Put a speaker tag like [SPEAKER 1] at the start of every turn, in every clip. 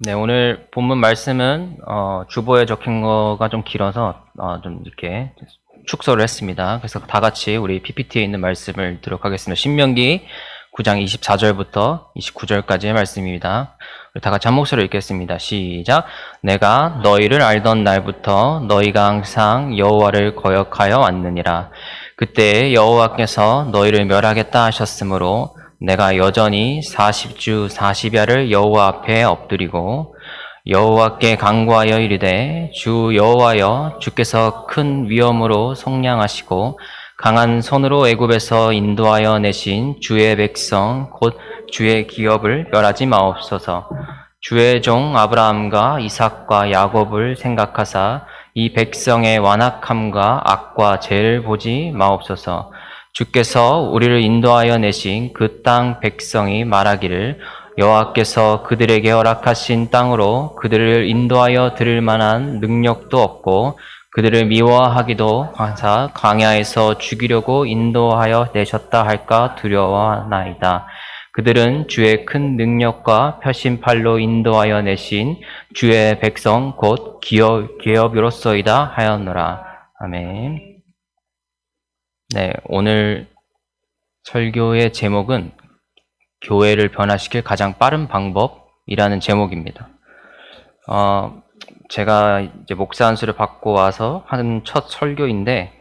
[SPEAKER 1] 네, 오늘 본문 말씀은 주보에 적힌 거가 좀 길어서 좀 이렇게 축소를 했습니다. 그래서 다 같이 우리 PPT에 있는 말씀을 읽도록 하겠습니다. 신명기 9장 24절부터 29절까지의 말씀입니다. 우리 다 같이 한 목소리로 읽겠습니다. 시작. 내가 너희를 알던 날부터 너희가 항상 여호와를 거역하여 왔느니라. 그때 여호와께서 너희를 멸하겠다 하셨으므로 내가 여전히 40주 40야를 여호와 앞에 엎드리고 여호와께 간구하여 이르되 주 여호와여 주께서 큰 위엄으로 속량하시고 강한 손으로 애굽에서 인도하여 내신 주의 백성 곧 주의 기업을 멸하지 마옵소서. 주의 종 아브라함과 이삭과 야곱을 생각하사 이 백성의 완악함과 악과 죄를 보지 마옵소서. 주께서 우리를 인도하여 내신 그 땅 백성이 말하기를 여호와께서 그들에게 허락하신 땅으로 그들을 인도하여 들을 만한 능력도 없고 그들을 미워하기도 하사 광야에서 죽이려고 인도하여 내셨다 할까 두려워하나이다. 그들은 주의 큰 능력과 표심팔로 인도하여 내신 주의 백성 곧 기업이로소이다 하였노라. 아멘. 네, 오늘 설교의 제목은 교회를 변화시킬 가장 빠른 방법이라는 제목입니다. 제가 이제 목사 안수를 받고 와서 하는 첫 설교인데,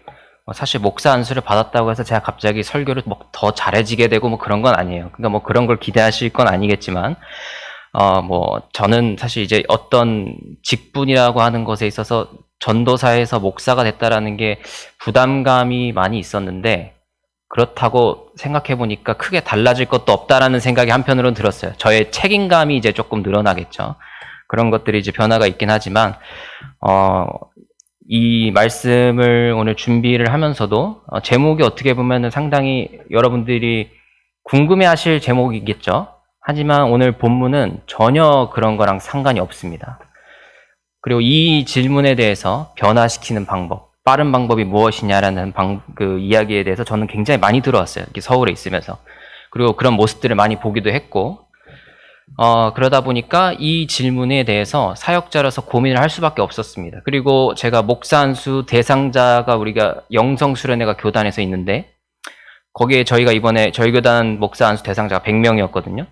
[SPEAKER 1] 사실 목사 안수를 받았다고 해서 제가 갑자기 설교를 뭐 더 잘해지게 되고 뭐 그런 건 아니에요. 그러니까 뭐 그런 걸 기대하실 건 아니겠지만, 저는 사실 이제 어떤 직분이라고 하는 것에 있어서 전도사에서 목사가 됐다라는 게 부담감이 많이 있었는데, 그렇다고 생각해 보니까 크게 달라질 것도 없다라는 생각이 한편으로는 들었어요. 저의 책임감이 이제 조금 늘어나겠죠. 그런 것들이 이제 변화가 있긴 하지만, 이 말씀을 오늘 준비를 하면서도 제목이 어떻게 보면은 상당히 여러분들이 궁금해 하실 제목이겠죠. 하지만 오늘 본문은 전혀 그런 거랑 상관이 없습니다. 그리고 이 질문에 대해서 변화시키는 방법, 빠른 방법이 무엇이냐라는 그 이야기에 대해서 저는 굉장히 많이 들어왔어요. 이렇게 서울에 있으면서. 그리고 그런 모습들을 많이 보기도 했고, 그러다 보니까 이 질문에 대해서 사역자로서 고민을 할 수밖에 없었습니다. 그리고 제가 목사 안수 대상자가 우리가 영성수련회가 교단에서 있는데, 거기에 저희가 이번에 저희 교단 목사 안수 대상자가 100명이었거든요.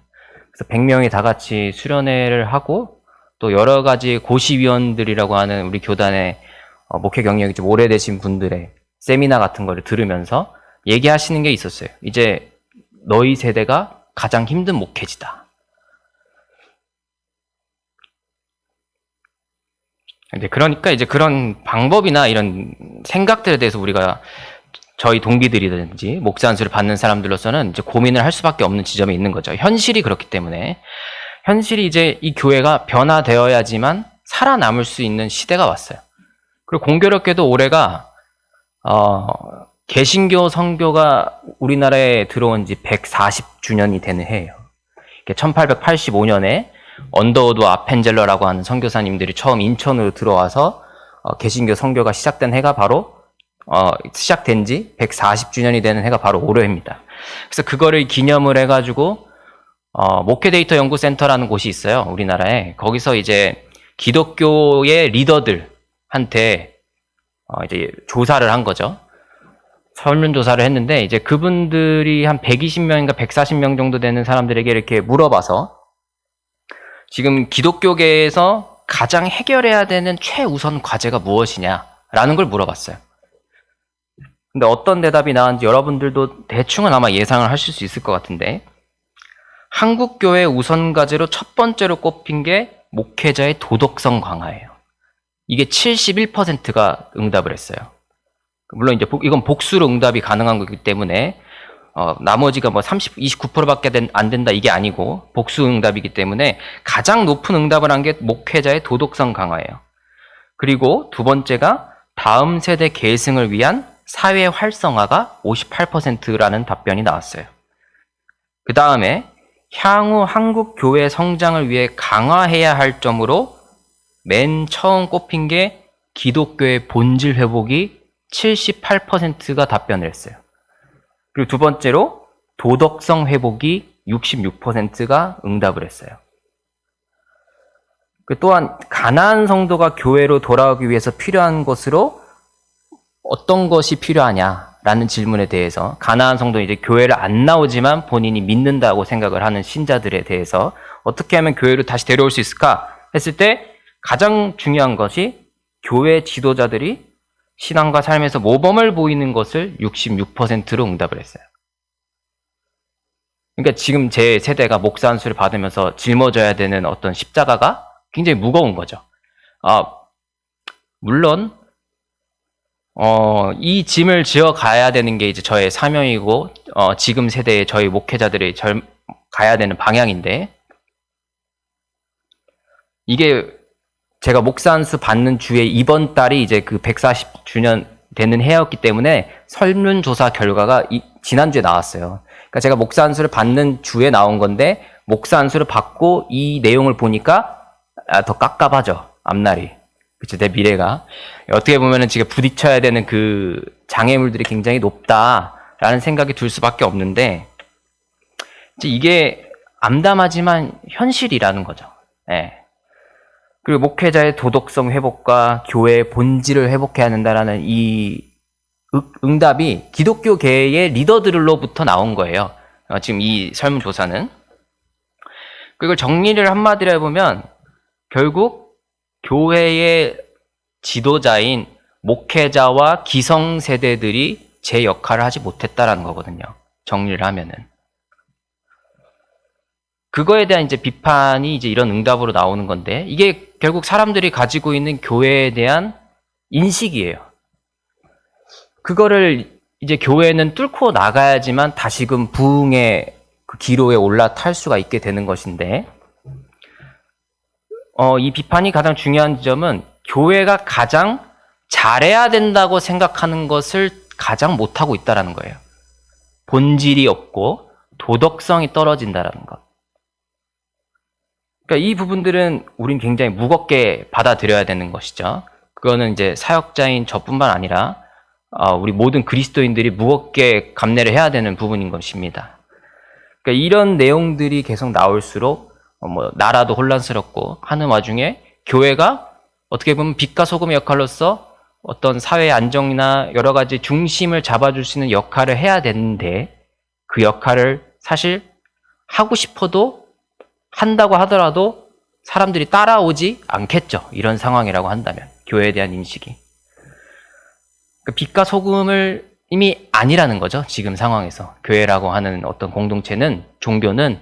[SPEAKER 1] 그래서 100명이 다 같이 수련회를 하고, 또 여러 가지 고시위원들이라고 하는 우리 교단의 목회 경력이 좀 오래되신 분들의 세미나 같은 거를 들으면서 얘기하시는 게 있었어요. 이제 너희 세대가 가장 힘든 목회지다. 그러니까 이제 그런 방법이나 이런 생각들에 대해서 우리가 저희 동기들이든지 목사 안수를 받는 사람들로서는 이제 고민을 할 수밖에 없는 지점에 있는 거죠. 현실이 그렇기 때문에. 현실이 이제 이 교회가 변화되어야지만 살아남을 수 있는 시대가 왔어요. 그리고 공교롭게도 올해가 개신교 선교가 우리나라에 들어온 지 140주년이 되는 해예요. 1885년에 언더우드 아펜젤러라고 하는 선교사님들이 처음 인천으로 들어와서 개신교 선교가 시작된 해가 바로 시작된 지 140주년이 되는 해가 바로 올해입니다. 그래서 그거를 기념을 해가지고 목회 데이터 연구센터라는 곳이 있어요. 우리나라에. 거기서 이제 기독교의 리더들한테 이제 조사를 한 거죠. 설문조사를 했는데 이제 그분들이 한 120명인가 140명 정도 되는 사람들에게 이렇게 물어봐서 지금 기독교계에서 가장 해결해야 되는 최우선 과제가 무엇이냐라는 걸 물어봤어요. 근데 어떤 대답이 나왔는지 여러분들도 대충은 아마 예상을 하실 수 있을 것 같은데, 한국교회 우선 과제로 첫 번째로 꼽힌 게 목회자의 도덕성 강화예요. 이게 71%가 응답을 했어요. 물론 이제 이건 복수로 응답이 가능한 거기 때문에 나머지가 뭐 29%밖에 안 된다 이게 아니고 복수 응답이기 때문에 가장 높은 응답을 한 게 목회자의 도덕성 강화예요. 그리고 두 번째가 다음 세대 계승을 위한 사회 활성화가 58%라는 답변이 나왔어요. 그 다음에 향후 한국 교회 성장을 위해 강화해야 할 점으로 맨 처음 꼽힌 게 기독교의 본질 회복이 78%가 답변을 했어요. 그리고 두 번째로 도덕성 회복이 66%가 응답을 했어요. 또한 가나안 성도가 교회로 돌아오기 위해서 필요한 것으로 어떤 것이 필요하냐라는 질문에 대해서 가나안 성도는 이제 교회를 안 나오지만 본인이 믿는다고 생각을 하는 신자들에 대해서 어떻게 하면 교회로 다시 데려올 수 있을까 했을 때 가장 중요한 것이 교회 지도자들이 신앙과 삶에서 모범을 보이는 것을 66%로 응답을 했어요. 그러니까 지금 제 세대가 목사 안수를 받으면서 짊어져야 되는 어떤 십자가가 굉장히 무거운 거죠. 물론 이 짐을 지어 가야 되는 게 이제 저의 사명이고 지금 세대의 저희 목회자들이 가야 되는 방향인데, 이게 제가 목사 안수 받는 주에 이번 달이 이제 그 140주년 되는 해였기 때문에 설문조사 결과가 지난주에 나왔어요. 그러니까 제가 목사 안수를 받는 주에 나온 건데 목사 안수를 받고 이 내용을 보니까 더 깝깝하죠. 앞날이. 그쵸, 내 미래가. 어떻게 보면은 지금 부딪혀야 되는 그 장애물들이 굉장히 높다라는 생각이 들 수밖에 없는데, 이게 암담하지만 현실이라는 거죠. 예. 그리고 목회자의 도덕성 회복과 교회의 본질을 회복해야 한다라는 이 응답이 기독교계의 리더들로부터 나온 거예요. 지금 이 설문조사는. 그걸 정리를 한마디로 해보면 결국 교회의 지도자인 목회자와 기성세대들이 제 역할을 하지 못했다라는 거거든요. 정리를 하면은. 그거에 대한 이제 비판이 이제 이런 응답으로 나오는 건데, 이게 결국 사람들이 가지고 있는 교회에 대한 인식이에요. 그거를 이제 교회는 뚫고 나가야지만 다시금 부흥의 그 기로에 올라탈 수가 있게 되는 것인데, 이 비판이 가장 중요한 지점은 교회가 가장 잘해야 된다고 생각하는 것을 가장 못하고 있다는 거예요. 본질이 없고 도덕성이 떨어진다는 것. 그러니까 이 부분들은 우린 굉장히 무겁게 받아들여야 되는 것이죠. 그거는 이제 사역자인 저뿐만 아니라 우리 모든 그리스도인들이 무겁게 감내를 해야 되는 부분인 것입니다. 그러니까 이런 내용들이 계속 나올수록 나라도 혼란스럽고 하는 와중에 교회가 어떻게 보면 빛과 소금의 역할로서 어떤 사회의 안정이나 여러 가지 중심을 잡아줄 수 있는 역할을 해야 되는데, 그 역할을 사실 하고 싶어도 한다고 하더라도 사람들이 따라오지 않겠죠. 이런 상황이라고 한다면, 교회에 대한 인식이. 빛과 소금을 이미 아니라는 거죠. 지금 상황에서. 교회라고 하는 어떤 공동체는, 종교는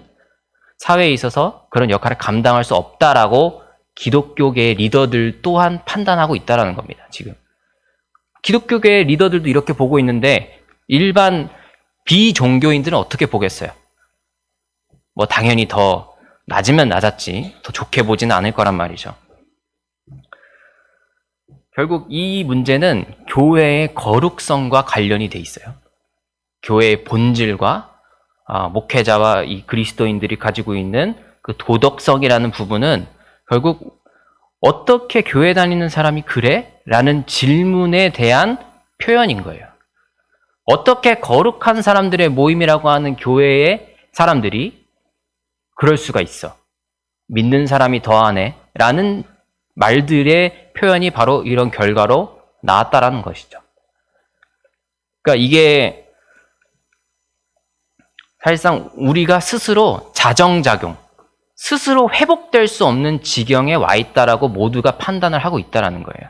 [SPEAKER 1] 사회에 있어서 그런 역할을 감당할 수 없다라고 기독교계의 리더들 또한 판단하고 있다는 겁니다. 지금. 기독교계의 리더들도 이렇게 보고 있는데 일반 비종교인들은 어떻게 보겠어요? 당연히 더 낮으면 낮았지 더 좋게 보지는 않을 거란 말이죠. 결국 이 문제는 교회의 거룩성과 관련이 돼 있어요. 교회의 본질과 목회자와 이 그리스도인들이 가지고 있는 그 도덕성이라는 부분은 결국 어떻게 교회 다니는 사람이 그래? 라는 질문에 대한 표현인 거예요. 어떻게 거룩한 사람들의 모임이라고 하는 교회의 사람들이 그럴 수가 있어? 믿는 사람이 더하네? 라는 말들의 표현이 바로 이런 결과로 나왔다라는 것이죠. 그러니까 이게 사실상 우리가 스스로 자정작용, 스스로 회복될 수 없는 지경에 와 있다라고 모두가 판단을 하고 있다라는 거예요.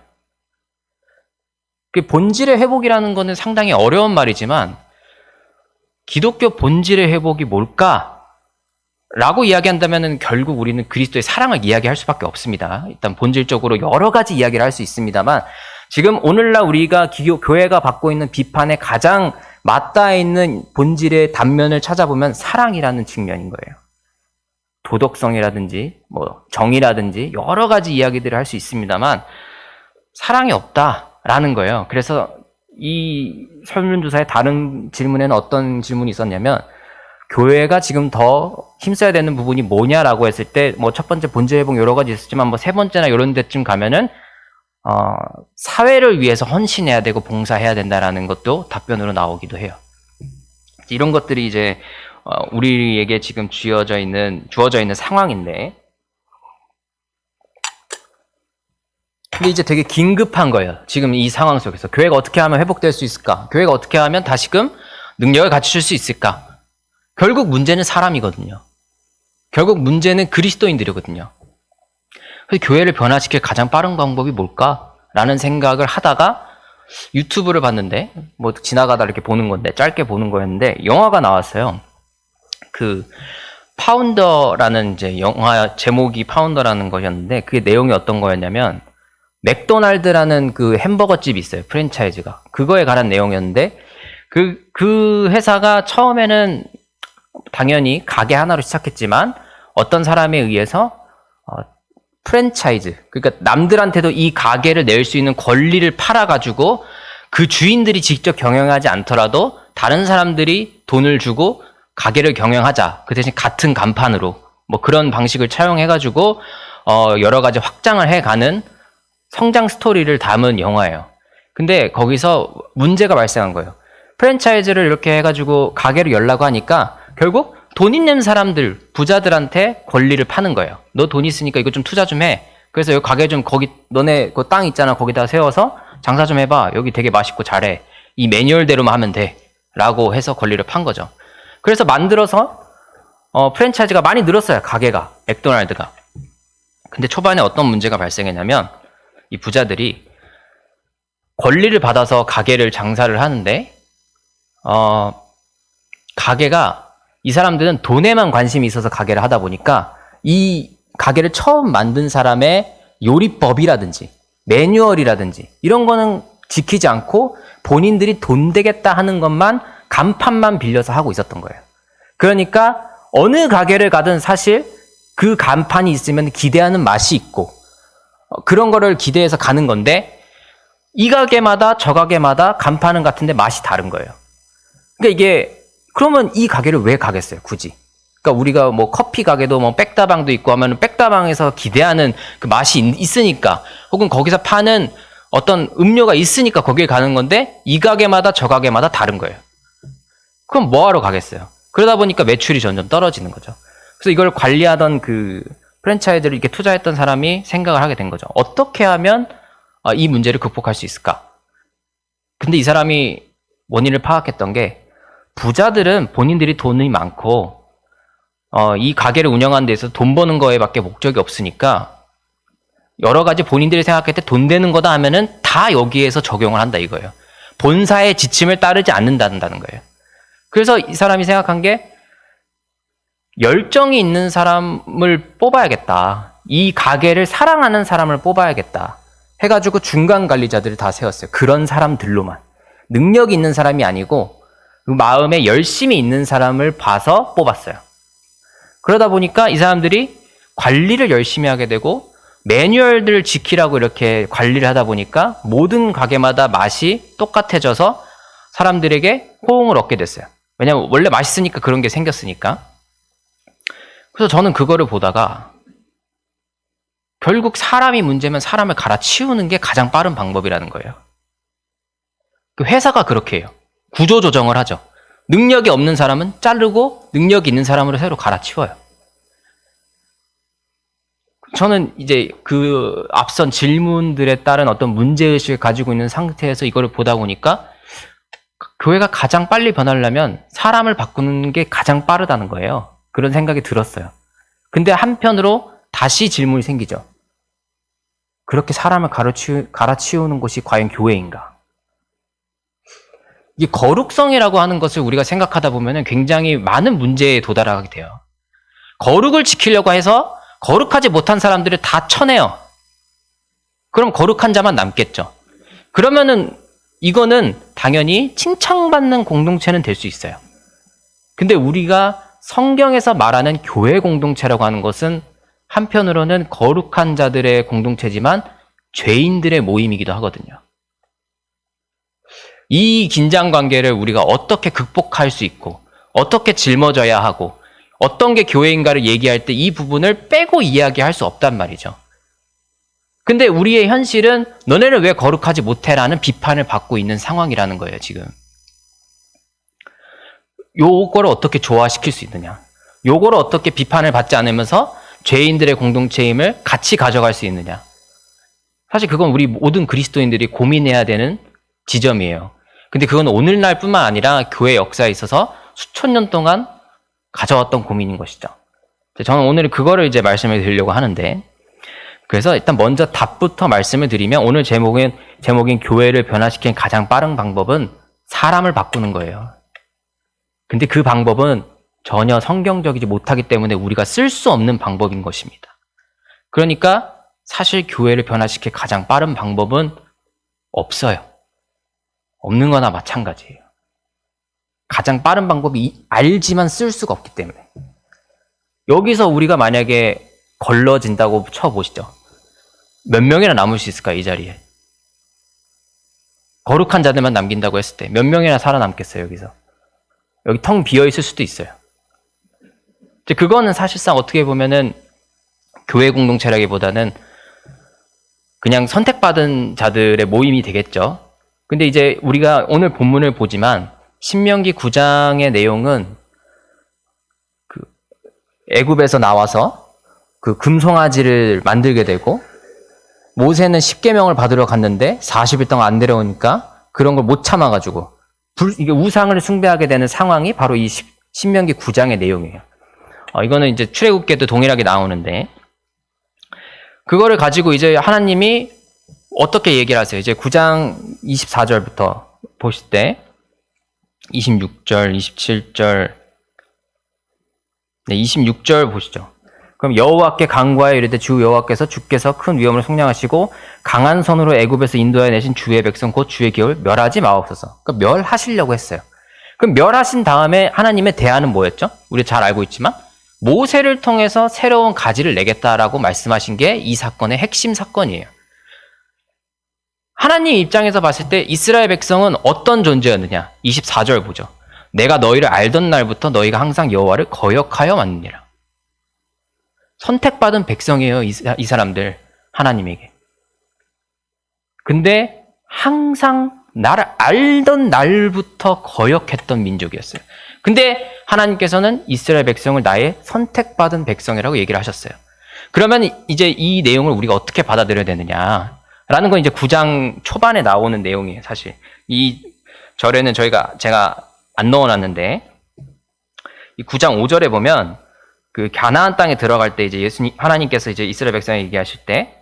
[SPEAKER 1] 그 본질의 회복이라는 것은 상당히 어려운 말이지만 기독교 본질의 회복이 뭘까? 라고 이야기한다면 결국 우리는 그리스도의 사랑을 이야기할 수밖에 없습니다. 일단 본질적으로 여러 가지 이야기를 할 수 있습니다만 지금 오늘날 우리가 교회가 받고 있는 비판에 가장 맞닿아 있는 본질의 단면을 찾아보면 사랑이라는 측면인 거예요. 도덕성이라든지 정의라든지 여러 가지 이야기들을 할 수 있습니다만 사랑이 없다라는 거예요. 그래서 이 설문조사의 다른 질문에는 어떤 질문이 있었냐면 교회가 지금 더 힘써야 되는 부분이 뭐냐라고 했을 때 첫 번째 본질 회복 여러 가지 있었지만 세 번째나 이런 데쯤 가면은 사회를 위해서 헌신해야 되고 봉사해야 된다라는 것도 답변으로 나오기도 해요. 이런 것들이 이제 우리에게 지금 주어져 있는 상황인데 근데 이제 되게 긴급한 거예요. 지금 이 상황 속에서. 교회가 어떻게 하면 회복될 수 있을까? 교회가 어떻게 하면 다시금 능력을 갖출 수 있을까? 결국 문제는 사람이거든요. 결국 문제는 그리스도인들이거든요. 그래서 교회를 변화시킬 가장 빠른 방법이 뭘까? 라는 생각을 하다가 유튜브를 봤는데, 뭐 지나가다 이렇게 보는 건데, 짧게 보는 거였는데, 영화가 나왔어요. 그, 파운더라는 이제 영화 제목이 파운더라는 거였는데, 그게 내용이 어떤 거였냐면, 맥도날드라는 그 햄버거 집이 있어요. 프랜차이즈가. 그거에 관한 내용이었는데, 그 회사가 처음에는 당연히 가게 하나로 시작했지만, 어떤 사람에 의해서, 프랜차이즈, 그러니까 남들한테도 이 가게를 낼 수 있는 권리를 팔아가지고 그 주인들이 직접 경영하지 않더라도 다른 사람들이 돈을 주고 가게를 경영하자. 그 대신 같은 간판으로 뭐 그런 방식을 차용해가지고 여러 가지 확장을 해가는 성장 스토리를 담은 영화예요. 근데 거기서 문제가 발생한 거예요. 프랜차이즈를 이렇게 해가지고 가게를 열라고 하니까 결국 돈 있는 사람들, 부자들한테 권리를 파는 거예요. 너 돈 있으니까 이거 좀 투자 좀 해. 그래서 여기 가게 좀 거기 너네 그 땅 있잖아. 거기다 세워서 장사 좀 해봐. 여기 되게 맛있고 잘해. 이 매뉴얼대로만 하면 돼. 라고 해서 권리를 판 거죠. 그래서 만들어서 프랜차이즈가 많이 늘었어요. 가게가. 맥도날드가. 근데 초반에 어떤 문제가 발생했냐면 이 부자들이 권리를 받아서 가게를 장사를 하는데 가게가 이 사람들은 돈에만 관심이 있어서 가게를 하다 보니까 이 가게를 처음 만든 사람의 요리법이라든지 매뉴얼이라든지 이런 거는 지키지 않고 본인들이 돈 되겠다 하는 것만 간판만 빌려서 하고 있었던 거예요. 그러니까 어느 가게를 가든 사실 그 간판이 있으면 기대하는 맛이 있고 그런 거를 기대해서 가는 건데 이 가게마다 저 가게마다 간판은 같은데 맛이 다른 거예요. 그러니까 이게 그러면 이 가게를 왜 가겠어요, 굳이? 그러니까 우리가 뭐 커피 가게도 뭐 백다방도 있고 하면 백다방에서 기대하는 그 맛이 있으니까 혹은 거기서 파는 어떤 음료가 있으니까 거길 가는 건데 이 가게마다 저 가게마다 다른 거예요. 그럼 뭐하러 가겠어요? 그러다 보니까 매출이 점점 떨어지는 거죠. 그래서 이걸 관리하던 그 프랜차이즈를 이렇게 투자했던 사람이 생각을 하게 된 거죠. 어떻게 하면 이 문제를 극복할 수 있을까? 근데 이 사람이 원인을 파악했던 게 부자들은 본인들이 돈이 많고 이 가게를 운영하는 데서 돈 버는 거에밖에 목적이 없으니까 여러 가지 본인들이 생각할 때 돈 되는 거다 하면은 다 여기에서 적용을 한다 이거예요. 본사의 지침을 따르지 않는다는 거예요. 그래서 이 사람이 생각한 게 열정이 있는 사람을 뽑아야겠다. 이 가게를 사랑하는 사람을 뽑아야겠다. 해가지고 중간 관리자들을 다 세웠어요. 그런 사람들로만. 능력이 있는 사람이 아니고 그 마음에 열심히 있는 사람을 봐서 뽑았어요. 그러다 보니까 이 사람들이 관리를 열심히 하게 되고 매뉴얼들을 지키라고 이렇게 관리를 하다 보니까 모든 가게마다 맛이 똑같아져서 사람들에게 호응을 얻게 됐어요. 왜냐면 원래 맛있으니까 그런 게 생겼으니까. 그래서 저는 그거를 보다가 결국 사람이 문제면 사람을 갈아치우는 게 가장 빠른 방법이라는 거예요. 그 회사가 그렇게 해요. 구조조정을 하죠. 능력이 없는 사람은 자르고 능력이 있는 사람으로 새로 갈아치워요. 저는 이제 그 앞선 질문들에 따른 어떤 문제의식을 가지고 있는 상태에서 이거를 보다 보니까 교회가 가장 빨리 변하려면 사람을 바꾸는 게 가장 빠르다는 거예요. 그런 생각이 들었어요. 근데 한편으로 다시 질문이 생기죠. 그렇게 사람을 갈아치우는 곳이 과연 교회인가? 이 거룩성이라고 하는 것을 우리가 생각하다 보면 굉장히 많은 문제에 도달하게 돼요. 거룩을 지키려고 해서 거룩하지 못한 사람들을 다 쳐내요. 그럼 거룩한 자만 남겠죠. 그러면은 이거는 당연히 칭찬받는 공동체는 될 수 있어요. 근데 우리가 성경에서 말하는 교회 공동체라고 하는 것은 한편으로는 거룩한 자들의 공동체지만 죄인들의 모임이기도 하거든요. 이 긴장 관계를 우리가 어떻게 극복할 수 있고 어떻게 짊어져야 하고 어떤 게 교회인가를 얘기할 때 이 부분을 빼고 이야기할 수 없단 말이죠. 근데 우리의 현실은 너네는 왜 거룩하지 못해라는 비판을 받고 있는 상황이라는 거예요, 지금. 요거를 어떻게 조화시킬 수 있느냐. 요거를 어떻게 비판을 받지 않으면서 죄인들의 공동체임을 같이 가져갈 수 있느냐. 사실 그건 우리 모든 그리스도인들이 고민해야 되는 지점이에요. 근데 그건 오늘날뿐만 아니라 교회 역사에 있어서 수천 년 동안 가져왔던 고민인 것이죠. 저는 오늘 그거를 이제 말씀을 드리려고 하는데, 그래서 일단 먼저 답부터 말씀을 드리면, 오늘 제목인 교회를 변화시키는 가장 빠른 방법은 사람을 바꾸는 거예요. 근데 그 방법은 전혀 성경적이지 못하기 때문에 우리가 쓸 수 없는 방법인 것입니다. 그러니까 사실 교회를 변화시킬 가장 빠른 방법은 없어요. 없는 거나 마찬가지예요. 가장 빠른 방법이 알지만 쓸 수가 없기 때문에. 여기서 우리가 만약에 걸러진다고 쳐보시죠. 몇 명이나 남을 수 있을까요, 이 자리에? 거룩한 자들만 남긴다고 했을 때 몇 명이나 살아남겠어요, 여기서? 여기 텅 비어 있을 수도 있어요. 그거는 사실상 어떻게 보면은 교회 공동체라기보다는 그냥 선택받은 자들의 모임이 되겠죠. 근데 이제 우리가 오늘 본문을 보지만 신명기 9장의 내용은 그 애굽에서 나와서 그 금송아지를 만들게 되고, 모세는 10계명을 받으러 갔는데 40일 동안 안 내려오니까 그런 걸 못 참아가지고 이게 우상을 숭배하게 되는 상황이 바로 이 신명기 9장의 내용이에요. 이거는 이제 출애굽기에도 동일하게 나오는데, 그거를 가지고 이제 하나님이 어떻게 얘기를 하세요? 이제 9장 24절부터 보실 때 26절, 27절, 네, 26절 보시죠. 그럼 여호와께 간구하여 이르되 주 여호와께서 주께서 큰 위험을 속량하시고 강한 손으로 애굽에서 인도하여 내신 주의 백성 곧 주의 기업을 멸하지 마옵소서. 그러니까 멸하시려고 했어요. 그럼 멸하신 다음에 하나님의 대안은 뭐였죠? 우리 잘 알고 있지만 모세를 통해서 새로운 가지를 내겠다라고 말씀하신 게 이 사건의 핵심 사건이에요. 하나님 입장에서 봤을 때 이스라엘 백성은 어떤 존재였느냐? 24절 보죠. 내가 너희를 알던 날부터 너희가 항상 여호와를 거역하여 왔느니라. 선택받은 백성이에요, 이 사람들, 하나님에게. 근데 항상 나를 알던 날부터 거역했던 민족이었어요. 근데 하나님께서는 이스라엘 백성을 나의 선택받은 백성이라고 얘기를 하셨어요. 그러면 이제 이 내용을 우리가 어떻게 받아들여야 되느냐라는 건 이제 9장 초반에 나오는 내용이에요, 사실. 이 절에는 제가 안 넣어놨는데, 이 9장 5절에 보면 그 가나안 땅에 들어갈 때 이제 하나님께서 이제 이스라엘 백성에 얘기하실 때,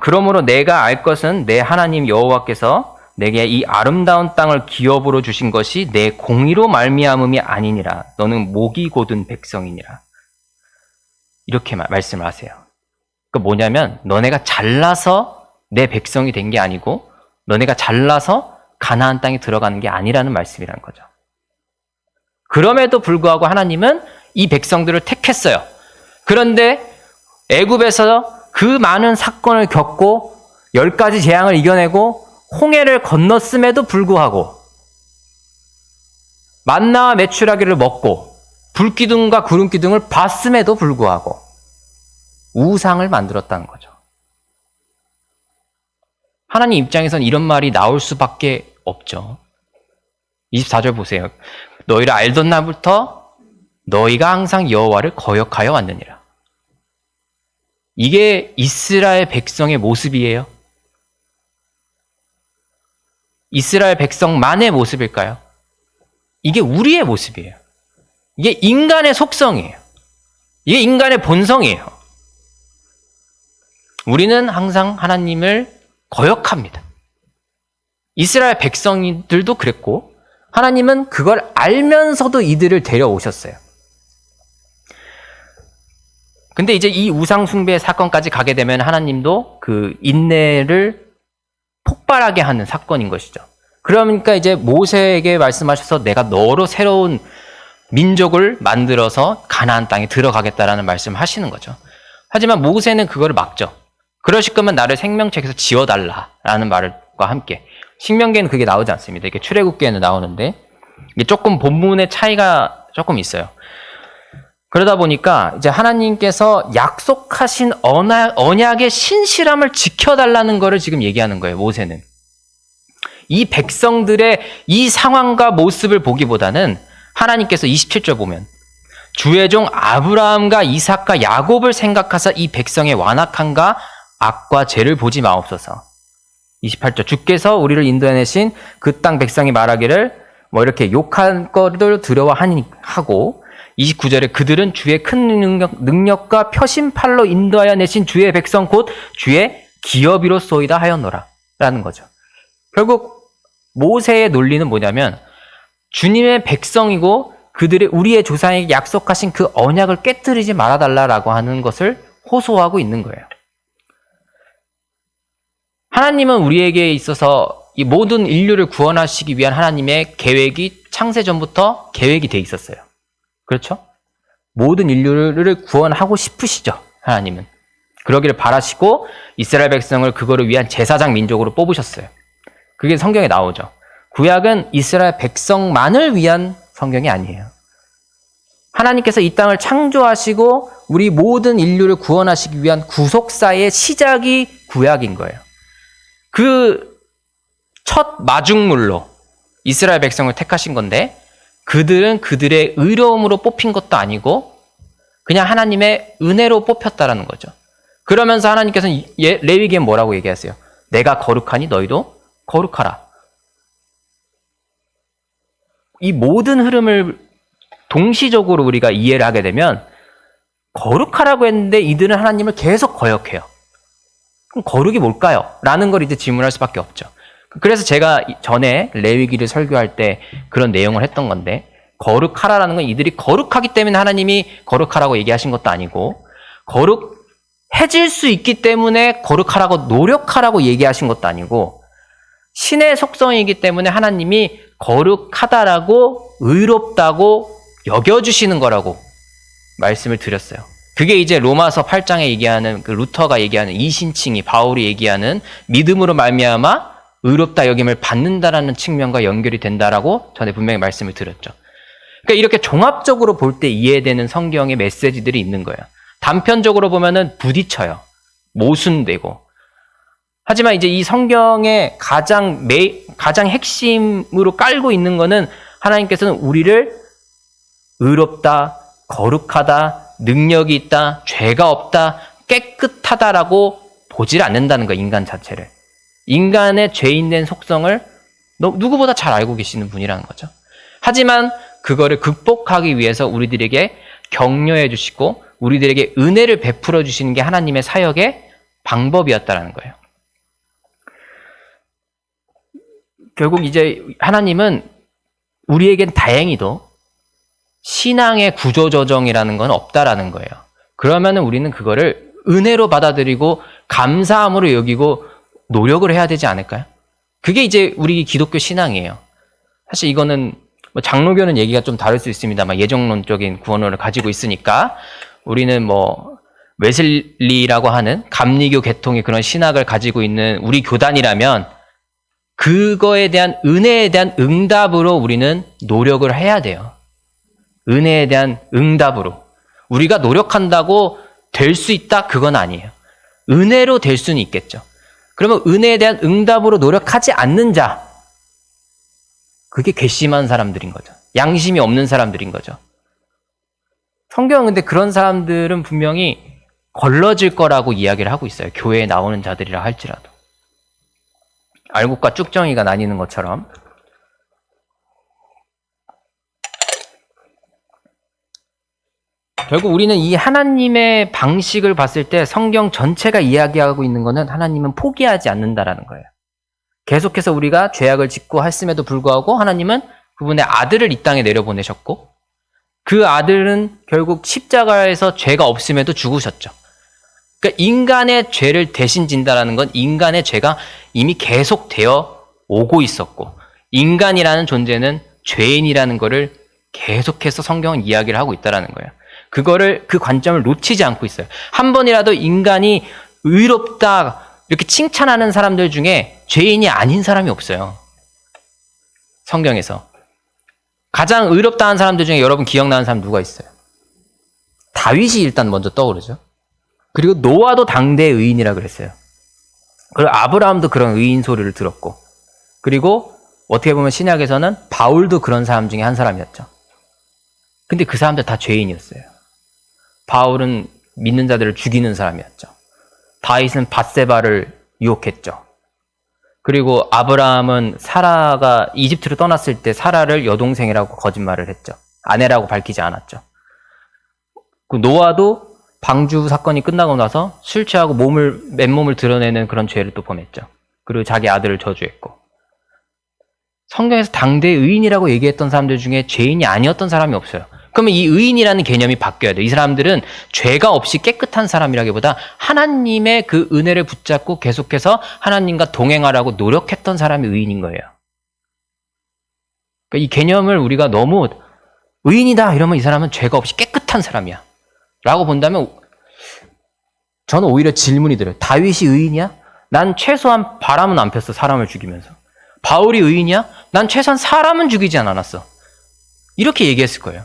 [SPEAKER 1] 그러므로 내가 알 것은 내 하나님 여호와께서 내게 이 아름다운 땅을 기업으로 주신 것이 내 공의로 말미암음이 아니니라. 너는 목이 곧은 백성이니라. 이렇게 말씀을 하세요. 그 뭐냐면 너네가 잘나서 내 백성이 된 게 아니고 너네가 잘나서 가나안 땅에 들어가는 게 아니라는 말씀이라는 거죠. 그럼에도 불구하고 하나님은 이 백성들을 택했어요. 그런데 애굽에서 그 많은 사건을 겪고 10가지 재앙을 이겨내고 홍해를 건넜음에도 불구하고 만나와 메추라기를 먹고 불기둥과 구름기둥을 봤음에도 불구하고 우상을 만들었다는 거죠. 하나님 입장에선 이런 말이 나올 수밖에 없죠. 24절 보세요. 너희를 알던 날부터 너희가 항상 여호와를 거역하여 왔느니라. 이게 이스라엘 백성의 모습이에요. 이스라엘 백성만의 모습일까요? 이게 우리의 모습이에요. 이게 인간의 속성이에요. 이게 인간의 본성이에요. 우리는 항상 하나님을 거역합니다. 이스라엘 백성들도 그랬고 하나님은 그걸 알면서도 이들을 데려오셨어요. 근데 이제 이 우상 숭배 사건까지 가게 되면 하나님도 그 인내를 폭발하게 하는 사건인 것이죠. 그러니까 이제 모세에게 말씀하셔서 내가 너로 새로운 민족을 만들어서 가나안 땅에 들어가겠다라는 말씀을 하시는 거죠. 하지만 모세는 그거를 막죠. 그러실 거면 나를 생명책에서 지워달라라는 말과 함께. 신명기에는 그게 나오지 않습니다. 이게 출애굽기에는 나오는데 이게 조금 본문의 차이가 조금 있어요. 그러다 보니까 이제 하나님께서 약속하신 언약의 신실함을 지켜달라는 거를 지금 얘기하는 거예요, 모세는. 이 백성들의 이 상황과 모습을 보기보다는 하나님께서 27절 보면 주의 종 아브라함과 이삭과 야곱을 생각하사 이 백성의 완악함과 악과 죄를 보지 마옵소서. 28절 주께서 우리를 인도해내신 그 땅 백성이 말하기를 뭐 이렇게 욕한 거를 두려워하고 29절에 그들은 주의 큰 능력과 표심팔로 인도하여 내신 주의 백성 곧 주의 기업이로소이다 하였노라 라는 거죠. 결국 모세의 논리는 뭐냐면 주님의 백성이고 그들의 우리의 조상에게 약속하신 그 언약을 깨뜨리지 말아달라라고 하는 것을 호소하고 있는 거예요. 하나님은 우리에게 있어서 이 모든 인류를 구원하시기 위한 하나님의 계획이 창세 전부터 계획이 돼 있었어요. 그렇죠? 모든 인류를 구원하고 싶으시죠. 하나님은. 그러기를 바라시고 이스라엘 백성을 그거를 위한 제사장 민족으로 뽑으셨어요. 그게 성경에 나오죠. 구약은 이스라엘 백성만을 위한 성경이 아니에요. 하나님께서 이 땅을 창조하시고 우리 모든 인류를 구원하시기 위한 구속사의 시작이 구약인 거예요. 그 첫 마중물로 이스라엘 백성을 택하신 건데 그들은 그들의 의로움으로 뽑힌 것도 아니고 그냥 하나님의 은혜로 뽑혔다라는 거죠. 그러면서 하나님께서는 레위기에 뭐라고 얘기하세요? 내가 거룩하니 너희도 거룩하라. 이 모든 흐름을 동시적으로 우리가 이해를 하게 되면 거룩하라고 했는데 이들은 하나님을 계속 거역해요. 그럼 거룩이 뭘까요? 라는 걸 이제 질문할 수밖에 없죠. 그래서 제가 전에 레위기를 설교할 때 그런 내용을 했던 건데 거룩하라라는 건 이들이 거룩하기 때문에 하나님이 거룩하라고 얘기하신 것도 아니고 거룩해질 수 있기 때문에 거룩하라고 노력하라고 얘기하신 것도 아니고 신의 속성이기 때문에 하나님이 거룩하다라고 의롭다고 여겨주시는 거라고 말씀을 드렸어요. 그게 이제 로마서 8장에 얘기하는 그 루터가 얘기하는 이신칭이 바울이 얘기하는 믿음으로 말미암아 의롭다 여김을 받는다라는 측면과 연결이 된다라고 전에 분명히 말씀을 드렸죠. 그러니까 이렇게 종합적으로 볼 때 이해되는 성경의 메시지들이 있는 거예요. 단편적으로 보면은 부딪혀요. 모순되고. 하지만 이제 이 성경의 가장 핵심으로 깔고 있는 거는 하나님께서는 우리를 의롭다, 거룩하다, 능력이 있다, 죄가 없다, 깨끗하다라고 보질 않는다는 거예요. 인간 자체를. 인간의 죄인된 속성을 누구보다 잘 알고 계시는 분이라는 거죠. 하지만 그거를 극복하기 위해서 우리들에게 격려해 주시고 우리들에게 은혜를 베풀어 주시는 게 하나님의 사역의 방법이었다라는 거예요. 결국 이제 하나님은 우리에겐 다행히도 신앙의 구조조정이라는 건 없다라는 거예요. 그러면은 우리는 그거를 은혜로 받아들이고 감사함으로 여기고 노력을 해야 되지 않을까요? 그게 이제 우리 기독교 신앙이에요. 사실 이거는 뭐 장로교는 얘기가 좀 다를 수 있습니다만 예정론적인 구원론을 가지고 있으니까 우리는 뭐 웨슬리라고 하는 감리교 계통의 그런 신학을 가지고 있는 우리 교단이라면 그거에 대한 은혜에 대한 응답으로 우리는 노력을 해야 돼요. 은혜에 대한 응답으로. 우리가 노력한다고 될 수 있다? 그건 아니에요. 은혜로 될 수는 있겠죠. 그러면 은혜에 대한 응답으로 노력하지 않는 자, 그게 괘씸한 사람들인 거죠. 양심이 없는 사람들인 거죠. 성경은 근데 그런 사람들은 분명히 걸러질 거라고 이야기를 하고 있어요. 교회에 나오는 자들이라 할지라도. 알곡과 쭉정이가 나뉘는 것처럼. 결국 우리는 이 하나님의 방식을 봤을 때 성경 전체가 이야기하고 있는 것은 하나님은 포기하지 않는다라는 거예요. 계속해서 우리가 죄악을 짓고 했음에도 불구하고 하나님은 그분의 아들을 이 땅에 내려보내셨고 그 아들은 결국 십자가에서 죄가 없음에도 죽으셨죠. 그러니까 인간의 죄를 대신 진다라는 건 인간의 죄가 이미 계속되어 오고 있었고 인간이라는 존재는 죄인이라는 거를 계속해서 성경은 이야기를 하고 있다라는 거예요. 그 관점을 놓치지 않고 있어요. 한 번이라도 인간이 의롭다 이렇게 칭찬하는 사람들 중에 죄인이 아닌 사람이 없어요. 성경에서. 가장 의롭다 한 사람들 중에 여러분 기억나는 사람 누가 있어요? 다윗이 일단 먼저 떠오르죠. 그리고 노아도 당대의 의인이라 그랬어요. 그리고 아브라함도 그런 의인 소리를 들었고 그리고 어떻게 보면 신약에서는 바울도 그런 사람 중에 한 사람이었죠. 근데 그 사람들 다 죄인이었어요. 바울은 믿는 자들을 죽이는 사람이었죠. 다윗은 밧세바를 유혹했죠. 그리고 아브라함은 사라가 이집트로 떠났을 때 사라를 여동생이라고 거짓말을 했죠. 아내라고 밝히지 않았죠. 그 노아도 방주 사건이 끝나고 나서 술 취하고 맨몸을 드러내는 그런 죄를 또 범했죠. 그리고 자기 아들을 저주했고. 성경에서 당대 의인이라고 얘기했던 사람들 중에 죄인이 아니었던 사람이 없어요. 그러면 이 의인이라는 개념이 바뀌어야 돼요. 이 사람들은 죄가 없이 깨끗한 사람이라기보다 하나님의 그 은혜를 붙잡고 계속해서 하나님과 동행하라고 노력했던 사람이 의인인 거예요. 그러니까 이 개념을 우리가 너무 의인이다 이러면 이 사람은 죄가 없이 깨끗한 사람이야 라고 본다면 저는 오히려 질문이 들어요. 다윗이 의인이야? 난 최소한 바람은 안 폈어. 사람을 죽이면서. 바울이 의인이야? 난 최소한 사람은 죽이지 않았어. 이렇게 얘기했을 거예요.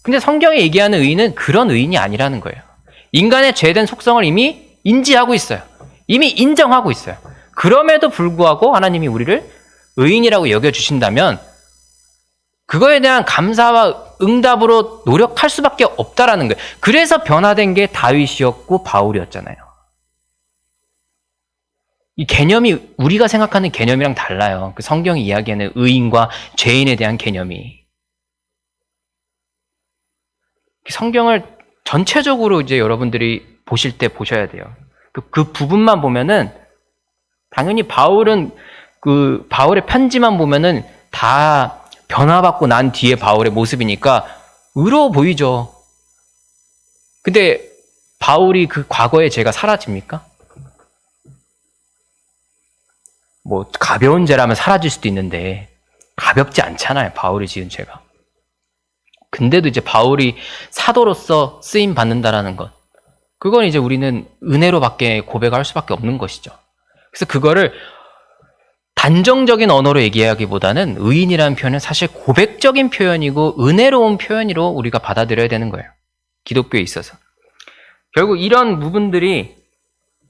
[SPEAKER 1] 근데 성경이 얘기하는 의인은 그런 의인이 아니라는 거예요. 인간의 죄된 속성을 이미 인지하고 있어요. 이미 인정하고 있어요. 그럼에도 불구하고 하나님이 우리를 의인이라고 여겨주신다면 그거에 대한 감사와 응답으로 노력할 수밖에 없다라는 거예요. 그래서 변화된 게 다윗이었고 바울이었잖아요. 이 개념이 우리가 생각하는 개념이랑 달라요. 그 성경이 이야기하는 의인과 죄인에 대한 개념이. 성경을 전체적으로 이제 여러분들이 보실 때 보셔야 돼요. 그 부분만 보면은 당연히 바울의 편지만 보면은 다 변화받고 난 뒤에 바울의 모습이니까 의로워 보이죠. 근데 바울이 그 과거의 죄가 사라집니까? 뭐 가벼운 죄라면 사라질 수도 있는데 가볍지 않잖아요. 바울이 지은 죄가. 근데도 이제 바울이 사도로서 쓰임 받는다라는 것. 그건 이제 우리는 은혜로밖에 고백할 수밖에 없는 것이죠. 그래서 그거를 단정적인 언어로 얘기하기보다는 의인이라는 표현은 사실 고백적인 표현이고 은혜로운 표현으로 우리가 받아들여야 되는 거예요. 기독교에 있어서. 결국 이런 부분들이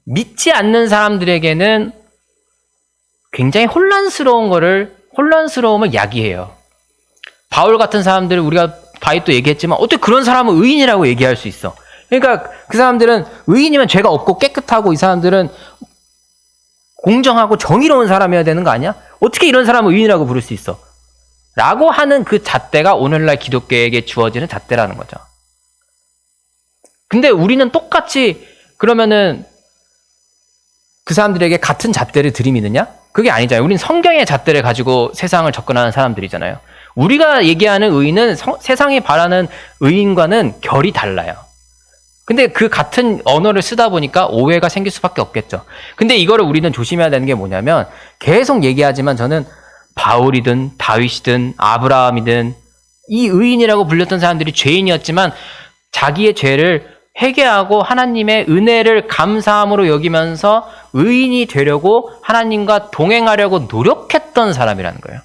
[SPEAKER 1] 믿지 않는 사람들에게는 굉장히 혼란스러움을 야기해요. 바울 같은 사람들을 우리가 바윗도 얘기했지만 어떻게 그런 사람은 의인이라고 얘기할 수 있어? 그러니까 그 사람들은 의인이면 죄가 없고 깨끗하고 이 사람들은 공정하고 정의로운 사람이어야 되는 거 아니야? 어떻게 이런 사람을 의인이라고 부를 수 있어? 라고 하는 그 잣대가 오늘날 기독교에게 주어지는 잣대라는 거죠. 근데 우리는 똑같이 그러면은 그 사람들에게 같은 잣대를 들이미느냐? 그게 아니잖아요. 우리는 성경의 잣대를 가지고 세상을 접근하는 사람들이잖아요. 우리가 얘기하는 의인은 세상이 바라는 의인과는 결이 달라요. 근데 그 같은 언어를 쓰다 보니까 오해가 생길 수밖에 없겠죠. 근데 이거를 우리는 조심해야 되는 게 뭐냐면 계속 얘기하지만 저는 바울이든 다윗이든 아브라함이든 이 의인이라고 불렸던 사람들이 죄인이었지만 자기의 죄를 회개하고 하나님의 은혜를 감사함으로 여기면서 의인이 되려고 하나님과 동행하려고 노력했던 사람이라는 거예요.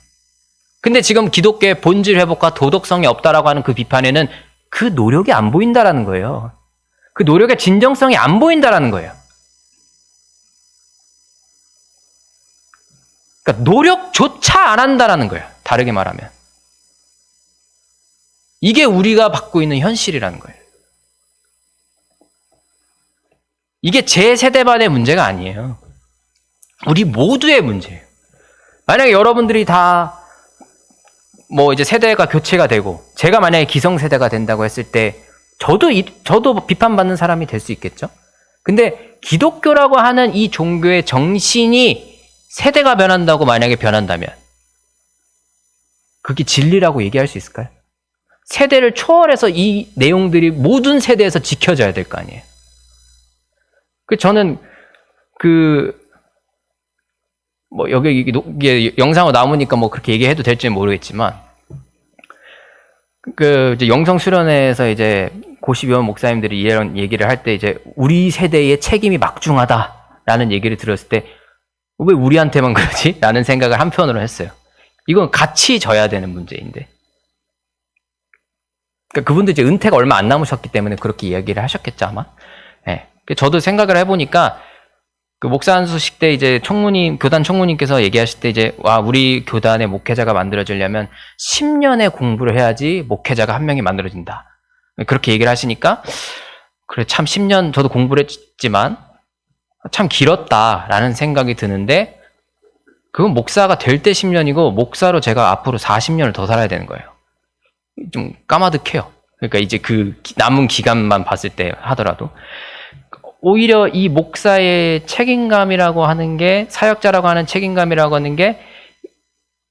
[SPEAKER 1] 근데 지금 기독교의 본질 회복과 도덕성이 없다라고 하는 그 비판에는 그 노력이 안 보인다라는 거예요. 그 노력의 진정성이 안 보인다라는 거예요. 그러니까 노력조차 안 한다라는 거예요. 다르게 말하면. 이게 우리가 받고 있는 현실이라는 거예요. 이게 제 세대만의 문제가 아니에요. 우리 모두의 문제예요. 만약에 여러분들이 다 뭐 이제 세대가 교체가 되고 제가 만약에 기성세대가 된다고 했을 때 저도 비판받는 사람이 될 수 있겠죠. 근데 기독교라고 하는 이 종교의 정신이 세대가 변한다고 만약에 변한다면 그게 진리라고 얘기할 수 있을까요? 세대를 초월해서 이 내용들이 모든 세대에서 지켜져야 될 거 아니에요. 저는 뭐 여기 이게 영상으로 나오니까 뭐 그렇게 얘기해도 될지는 모르겠지만 이제 영성 수련회에서 이제 고시위원 목사님들이 이런 얘기를 할 때 이제 우리 세대의 책임이 막중하다라는 얘기를 들었을 때 왜 우리한테만 그러지? 라는 생각을 한편으로 했어요. 이건 같이 져야 되는 문제인데. 그러니까 그분도 이제 은퇴가 얼마 안 남으셨기 때문에 그렇게 이야기를 하셨겠죠, 아마. 네. 저도 생각을 해보니까 그 목사 안수식 때 이제 교단 총무님께서 얘기하실 때 이제 우리 교단의 목회자가 만들어지려면 10년의 공부를 해야지 목회자가 한 명이 만들어진다. 그렇게 얘기를 하시니까 그래 참 10년 저도 공부를 했지만 참 길었다라는 생각이 드는데 그건 목사가 될 때 10년이고 목사로 제가 앞으로 40년을 더 살아야 되는 거예요. 좀 까마득해요. 그러니까 이제 그 남은 기간만 봤을 때 하더라도 오히려 이 목사의 책임감이라고 하는 게 사역자라고 하는 책임감이라고 하는 게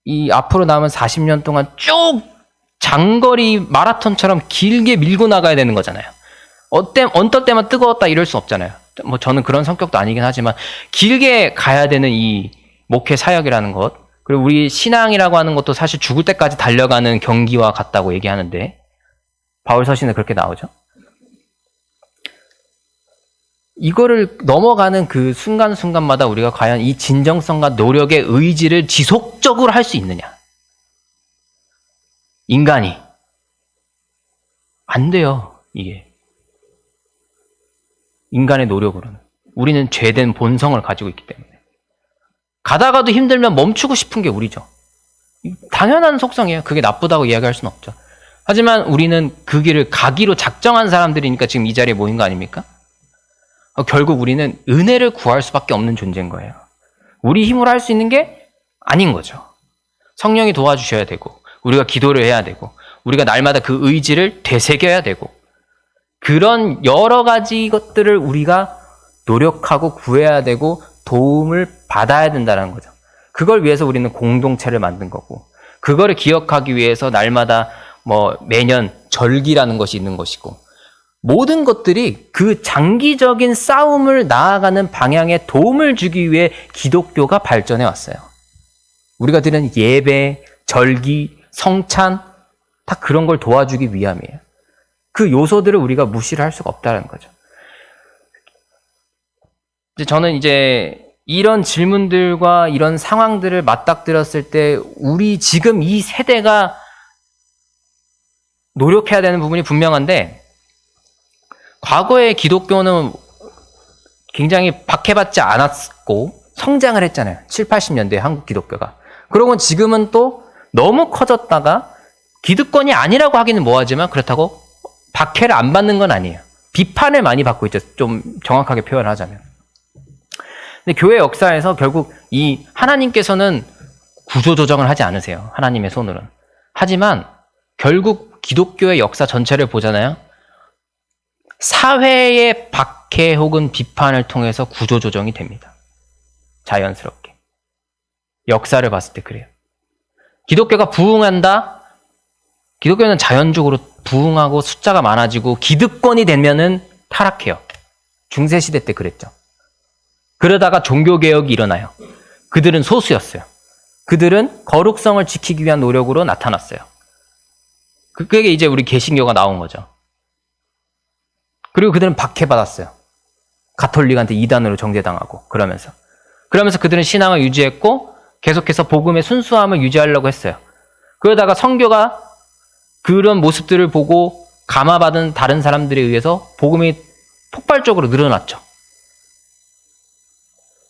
[SPEAKER 1] 이 앞으로 남은 40년 동안 쭉 장거리 마라톤처럼 길게 밀고 나가야 되는 거잖아요. 어떨 때만 뜨거웠다 이럴 수 없잖아요. 뭐 저는 그런 성격도 아니긴 하지만 길게 가야 되는 이 목회 사역이라는 것, 그리고 우리 신앙이라고 하는 것도 사실 죽을 때까지 달려가는 경기와 같다고 얘기하는데 바울 서신에 그렇게 나오죠. 이거를 넘어가는 그 순간순간마다 우리가 과연 이 진정성과 노력의 의지를 지속적으로 할 수 있느냐. 인간이 안 돼요. 이게 인간의 노력으로는. 우리는 죄된 본성을 가지고 있기 때문에 가다가도 힘들면 멈추고 싶은 게 우리죠. 당연한 속성이에요. 그게 나쁘다고 이야기할 수는 없죠. 하지만 우리는 그 길을 가기로 작정한 사람들이니까 지금 이 자리에 모인 거 아닙니까? 결국 우리는 은혜를 구할 수밖에 없는 존재인 거예요. 우리 힘으로 할 수 있는 게 아닌 거죠. 성령이 도와주셔야 되고 우리가 기도를 해야 되고 우리가 날마다 그 의지를 되새겨야 되고 그런 여러 가지 것들을 우리가 노력하고 구해야 되고 도움을 받아야 된다는 거죠. 그걸 위해서 우리는 공동체를 만든 거고 그거를 기억하기 위해서 날마다 뭐 매년 절기라는 것이 있는 것이고 모든 것들이 그 장기적인 싸움을 나아가는 방향에 도움을 주기 위해 기독교가 발전해 왔어요. 우리가 드리는 예배, 절기, 성찬 다 그런 걸 도와주기 위함이에요. 그 요소들을 우리가 무시를 할 수가 없다는 거죠. 저는 이제 이런 질문들과 이런 상황들을 맞닥뜨렸을 때 우리 지금 이 세대가 노력해야 되는 부분이 분명한데 과거의 기독교는 굉장히 박해받지 않았고 성장을 했잖아요. 7, 80년대 한국 기독교가. 그러고 지금은 또 너무 커졌다가 기득권이 아니라고 하기는 뭐하지만 그렇다고 박해를 안 받는 건 아니에요. 비판을 많이 받고 있죠. 좀 정확하게 표현하자면. 근데 교회 역사에서 결국 이 하나님께서는 구조조정을 하지 않으세요. 하나님의 손으로는. 하지만 결국 기독교의 역사 전체를 보잖아요. 사회의 박해 혹은 비판을 통해서 구조조정이 됩니다. 자연스럽게. 역사를 봤을 때 그래요. 기독교가 부흥한다? 기독교는 자연적으로 부흥하고 숫자가 많아지고 기득권이 되면은 타락해요. 중세시대 때 그랬죠. 그러다가 종교개혁이 일어나요. 그들은 소수였어요. 그들은 거룩성을 지키기 위한 노력으로 나타났어요. 그게 이제 우리 개신교가 나온 거죠. 그리고 그들은 박해받았어요. 가톨릭한테 이단으로 정죄당하고 그러면서 그들은 신앙을 유지했고 계속해서 복음의 순수함을 유지하려고 했어요. 그러다가 선교가 그런 모습들을 보고 감화받은 다른 사람들에 의해서 복음이 폭발적으로 늘어났죠.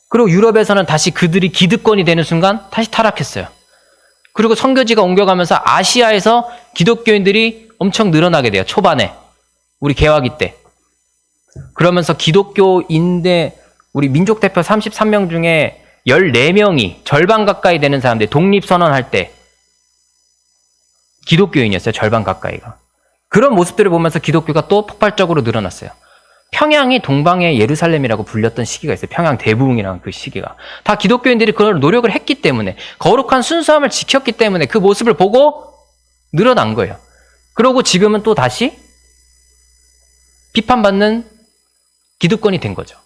[SPEAKER 1] 그리고 유럽에서는 다시 그들이 기득권이 되는 순간 다시 타락했어요. 그리고 선교지가 옮겨가면서 아시아에서 기독교인들이 엄청 늘어나게 돼요. 초반에 우리 개화기 때. 그러면서 기독교인데 우리 민족대표 33명 중에 14명이 절반 가까이 되는 사람들 독립선언할 때 기독교인이었어요. 절반 가까이가. 그런 모습들을 보면서 기독교가 또 폭발적으로 늘어났어요. 평양이 동방의 예루살렘이라고 불렸던 시기가 있어요. 평양 대부흥이라는 그 시기가. 다 기독교인들이 그런 노력을 했기 때문에 거룩한 순수함을 지켰기 때문에 그 모습을 보고 늘어난 거예요. 그러고 지금은 또 다시 비판받는 기득권이 된 거죠.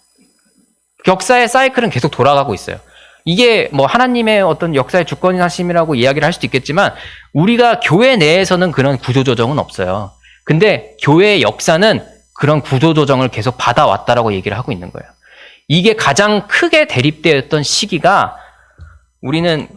[SPEAKER 1] 역사의 사이클은 계속 돌아가고 있어요. 이게 뭐 하나님의 어떤 역사의 주권하심이라고 이야기를 할 수도 있겠지만 우리가 교회 내에서는 그런 구조조정은 없어요. 근데 교회의 역사는 그런 구조조정을 계속 받아왔다라고 얘기를 하고 있는 거예요. 이게 가장 크게 대립되었던 시기가 우리는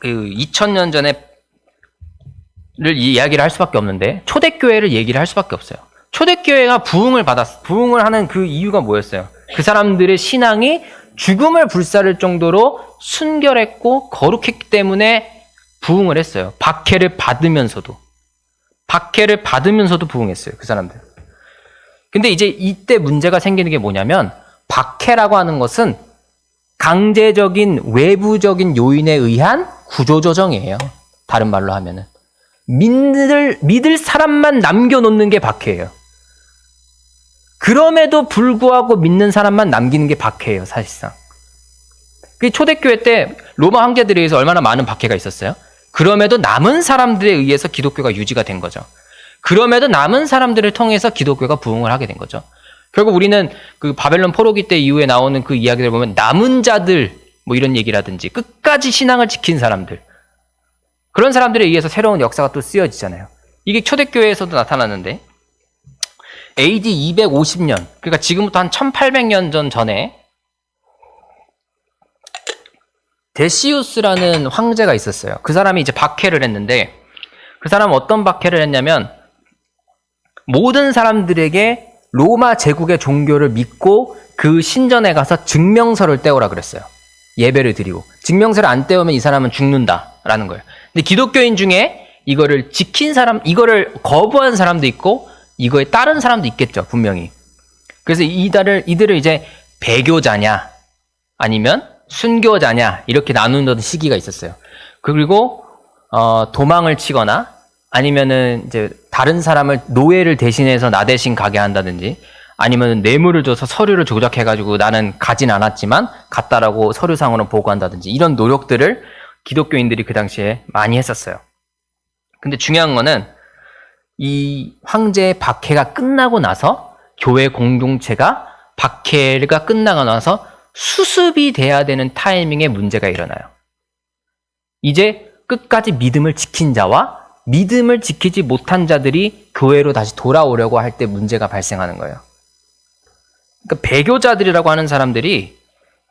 [SPEAKER 1] 그 2000년 전에를 이야기를 할 수밖에 없는데 초대교회를 얘기를 할 수밖에 없어요. 초대교회가 부흥을 하는 그 이유가 뭐였어요? 그 사람들의 신앙이 죽음을 불사를 정도로 순결했고 거룩했기 때문에 부흥을 했어요. 박해를 받으면서도 부흥했어요. 그 사람들. 근데 이제 이때 문제가 생기는 게 뭐냐면 박해라고 하는 것은 강제적인 외부적인 요인에 의한 구조조정이에요. 다른 말로 하면은. 믿을 사람만 남겨놓는 게 박해예요. 그럼에도 불구하고 믿는 사람만 남기는 게 박해예요, 사실상. 그 초대교회 때 로마 황제들에 의해서 얼마나 많은 박해가 있었어요? 그럼에도 남은 사람들에 의해서 기독교가 유지가 된 거죠. 그럼에도 남은 사람들을 통해서 기독교가 부흥을 하게 된 거죠. 결국 우리는 그 바벨론 포로기 때 이후에 나오는 그 이야기들 보면 남은 자들 뭐 이런 얘기라든지 끝까지 신앙을 지킨 사람들, 그런 사람들에 의해서 새로운 역사가 또 쓰여지잖아요. 이게 초대교회에서도 나타났는데 AD 250년, 그러니까 지금부터 한 1800년 전에 데시우스라는 황제가 있었어요. 그 사람이 이제 박해를 했는데, 그 사람은 어떤 박해를 했냐면 모든 사람들에게 로마 제국의 종교를 믿고 그 신전에 가서 증명서를 떼오라 그랬어요. 예배를 드리고. 증명서를 안 떼오면 이 사람은 죽는다라는 거예요. 근데 기독교인 중에 이거를 지킨 사람, 이거를 거부한 사람도 있고 이거에 따른 사람도 있겠죠, 분명히. 그래서 이들을 이제 배교자냐 아니면 순교자냐 이렇게 나누는 시기가 있었어요. 그리고 도망을 치거나 아니면은 이제 다른 사람을 노예를 대신해서 나 대신 가게 한다든지, 아니면 뇌물을 줘서 서류를 조작해가지고 나는 가진 않았지만 갔다라고 서류상으로 보고한다든지, 이런 노력들을 기독교인들이 그 당시에 많이 했었어요. 근데 중요한 거는 이 황제의 박해가 끝나고 나서 교회 공동체가 박해가 끝나고 나서 수습이 돼야 되는 타이밍에 문제가 일어나요. 이제 끝까지 믿음을 지킨 자와 믿음을 지키지 못한 자들이 교회로 다시 돌아오려고 할 때 문제가 발생하는 거예요. 그러니까 배교자들이라고 하는 사람들이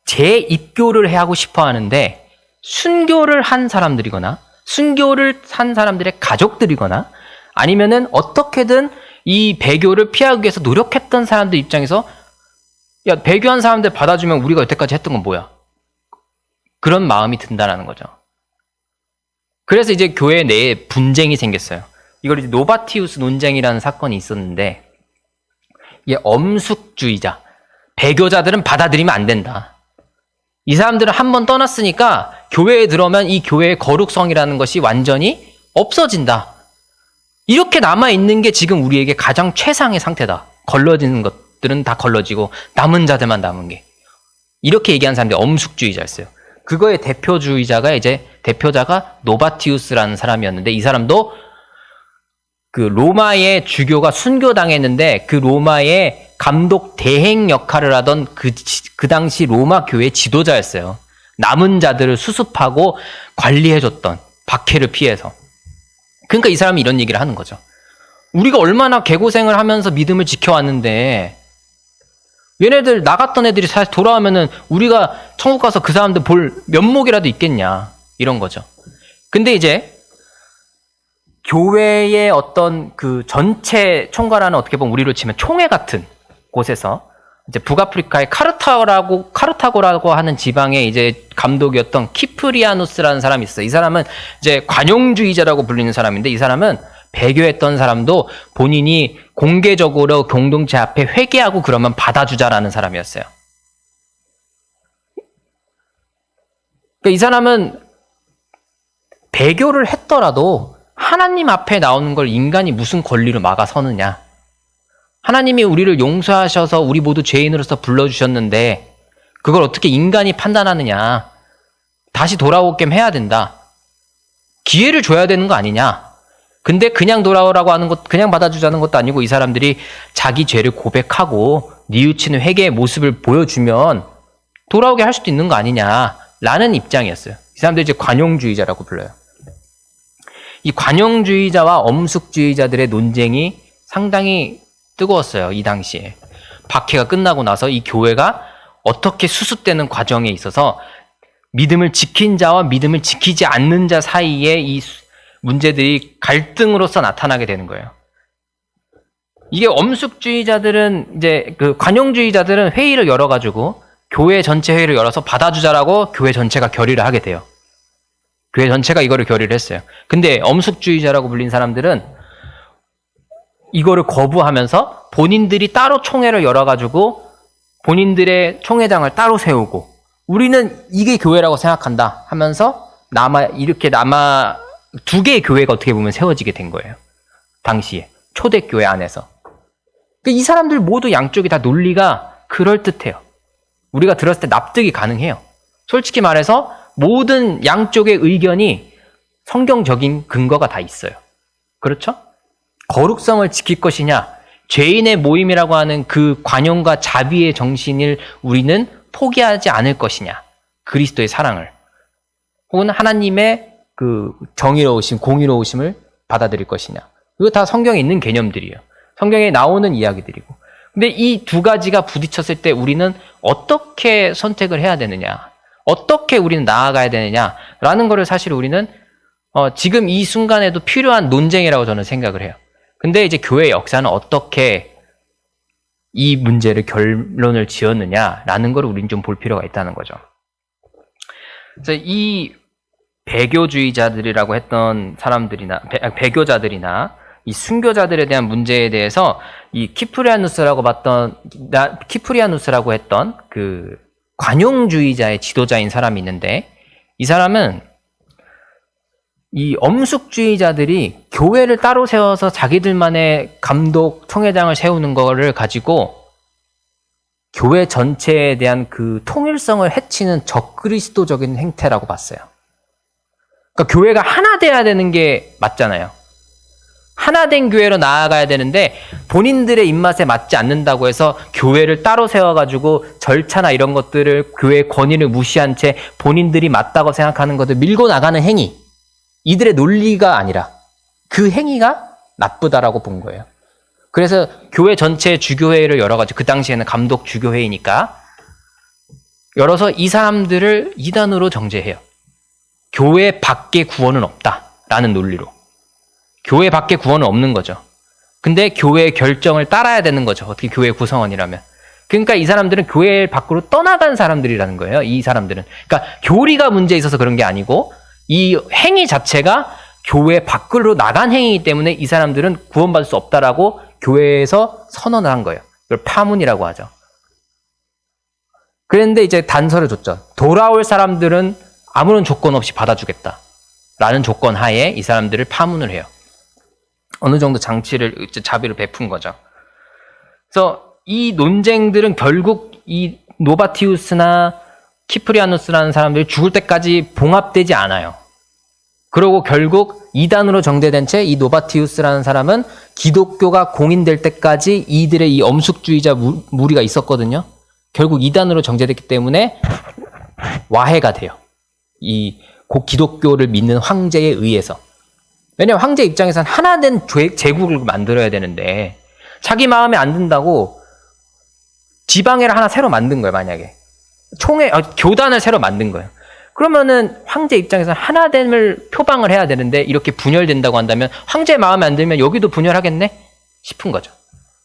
[SPEAKER 1] 재입교를 하고 싶어 하는데 순교를 한 사람들이거나 순교를 한 사람들의 가족들이거나 아니면은 어떻게든 이 배교를 피하기 위해서 노력했던 사람들 입장에서 야, 배교한 사람들 받아주면 우리가 여태까지 했던 건 뭐야? 그런 마음이 든다라는 거죠. 그래서 이제 교회 내에 분쟁이 생겼어요. 이걸 이제 노바티우스 논쟁이라는 사건이 있었는데, 이게 엄숙주의자, 배교자들은 받아들이면 안 된다. 이 사람들은 한 번 떠났으니까 교회에 들어오면 이 교회의 거룩성이라는 것이 완전히 없어진다. 이렇게 남아있는 게 지금 우리에게 가장 최상의 상태다. 걸러지는 것들은 다 걸러지고 남은 자들만 남은 게. 이렇게 얘기한 사람들이 엄숙주의자였어요. 그거의 대표자가 노바티우스라는 사람이었는데, 이 사람도 그 로마의 주교가 순교당했는데 그 로마의 감독 대행 역할을 하던 그 당시 로마 교회 지도자였어요. 남은 자들을 수습하고 관리해줬던, 박해를 피해서. 그러니까 이 사람이 이런 얘기를 하는 거죠. 우리가 얼마나 개고생을 하면서 믿음을 지켜왔는데 얘네들 나갔던 애들이 다시 돌아오면은 우리가 천국 가서 그 사람들 볼 면목이라도 있겠냐, 이런 거죠. 근데 이제 교회의 어떤 그 전체 총괄하는, 어떻게 보면 우리로 치면 총회 같은 곳에서 이제 북아프리카의 카르타고라고 하는 지방의 이제 감독이었던 키프리아누스라는 사람이 있어요. 이 사람은 이제 관용주의자라고 불리는 사람인데, 이 사람은 배교했던 사람도 본인이 공개적으로 공동체 앞에 회개하고 그러면 받아주자라는 사람이었어요. 그러니까 이 사람은 배교를 했더라도 하나님 앞에 나오는 걸 인간이 무슨 권리로 막아서느냐. 하나님이 우리를 용서하셔서 우리 모두 죄인으로서 불러주셨는데 그걸 어떻게 인간이 판단하느냐. 다시 돌아오게끔 해야 된다. 기회를 줘야 되는 거 아니냐. 근데 그냥 돌아오라고 하는 것, 그냥 받아주자는 것도 아니고 이 사람들이 자기 죄를 고백하고 뉘우치는 회개의 모습을 보여주면 돌아오게 할 수도 있는 거 아니냐라는 입장이었어요. 이 사람들이 이제 관용주의자라고 불러요. 이 관용주의자와 엄숙주의자들의 논쟁이 상당히 뜨거웠어요, 이 당시에. 박해가 끝나고 나서 이 교회가 어떻게 수습되는 과정에 있어서 믿음을 지킨 자와 믿음을 지키지 않는 자 사이에 이 문제들이 갈등으로서 나타나게 되는 거예요. 이게 엄숙주의자들은, 이제 그 관용주의자들은 회의를 열어가지고 교회 전체 회의를 열어서 받아주자라고 교회 전체가 결의를 하게 돼요. 교회 전체가 이거를 결의를 했어요. 근데 엄숙주의자라고 불린 사람들은 이거를 거부하면서 본인들이 따로 총회를 열어가지고 본인들의 총회장을 따로 세우고 우리는 이게 교회라고 생각한다 하면서 이렇게 두 개의 교회가 어떻게 보면 세워지게 된 거예요. 당시에 초대교회 안에서. 이 사람들 모두 양쪽이 다 논리가 그럴듯해요. 우리가 들었을 때 납득이 가능해요. 솔직히 말해서 모든 양쪽의 의견이 성경적인 근거가 다 있어요. 그렇죠? 거룩성을 지킬 것이냐, 죄인의 모임이라고 하는 그 관용과 자비의 정신을 우리는 포기하지 않을 것이냐, 그리스도의 사랑을, 혹은 하나님의 그 정의로우심, 공의로우심을 받아들일 것이냐. 이거 다 성경에 있는 개념들이에요. 성경에 나오는 이야기들이고. 근데 이 두 가지가 부딪혔을 때 우리는 어떻게 선택을 해야 되느냐, 어떻게 우리는 나아가야 되느냐라는 것을 사실 우리는 지금 이 순간에도 필요한 논쟁이라고 저는 생각을 해요. 근데 이제 교회의 역사는 어떻게 이 문제를 결론을 지었느냐라는 걸 우리는 좀 볼 필요가 있다는 거죠. 그래서 이 배교주의자들이라고 했던 사람들이나 배교자들이나 이 순교자들에 대한 문제에 대해서 이 키프리아누스라고 했던 그 관용주의자의 지도자인 사람이 있는데, 이 사람은 이 엄숙주의자들이 교회를 따로 세워서 자기들만의 감독 총회장을 세우는 거를 가지고 교회 전체에 대한 그 통일성을 해치는 적그리스도적인 행태라고 봤어요. 그러니까 교회가 하나 돼야 되는 게 맞잖아요. 하나 된 교회로 나아가야 되는데 본인들의 입맛에 맞지 않는다고 해서 교회를 따로 세워가지고 절차나 이런 것들을, 교회의 권위를 무시한 채 본인들이 맞다고 생각하는 것을 밀고 나가는 행위, 이들의 논리가 아니라 그 행위가 나쁘다라고 본 거예요. 그래서 교회 전체 주교회의를 열어가지고, 그 당시에는 감독 주교회의니까 열어서 이 사람들을 이단으로 정죄해요. 교회 밖에 구원은 없다라는 논리로. 교회 밖에 구원은 없는 거죠. 근데 교회의 결정을 따라야 되는 거죠. 어떻게 교회 구성원이라면. 그러니까 이 사람들은 교회 밖으로 떠나간 사람들이라는 거예요. 이 사람들은. 그러니까 교리가 문제에 있어서 그런 게 아니고 이 행위 자체가 교회 밖으로 나간 행위이기 때문에 이 사람들은 구원받을 수 없다라고 교회에서 선언을 한 거예요. 이걸 파문이라고 하죠. 그런데 이제 단서를 줬죠. 돌아올 사람들은 아무런 조건 없이 받아주겠다라는 조건 하에 이 사람들을 파문을 해요. 어느 정도 자비를 베푼 거죠. 그래서 이 논쟁들은 결국 이 노바티우스나 키프리아누스라는 사람들이 죽을 때까지 봉합되지 않아요. 그리고 결국 이단으로 정제된 채 이 노바티우스라는 사람은 기독교가 공인될 때까지 이들의 이 엄숙주의자 무리가 있었거든요. 결국 이단으로 정제됐기 때문에 와해가 돼요. 이 기독교를 믿는 황제에 의해서. 왜냐면 황제 입장에서는 하나된 제국을 만들어야 되는데 자기 마음에 안 든다고 지방회를 하나 새로 만든 거예요. 만약에 교단을 새로 만든 거예요. 그러면은 황제 입장에서는 하나됨을 표방을 해야 되는데 이렇게 분열된다고 한다면 황제 마음에 안 들면 여기도 분열하겠네 싶은 거죠.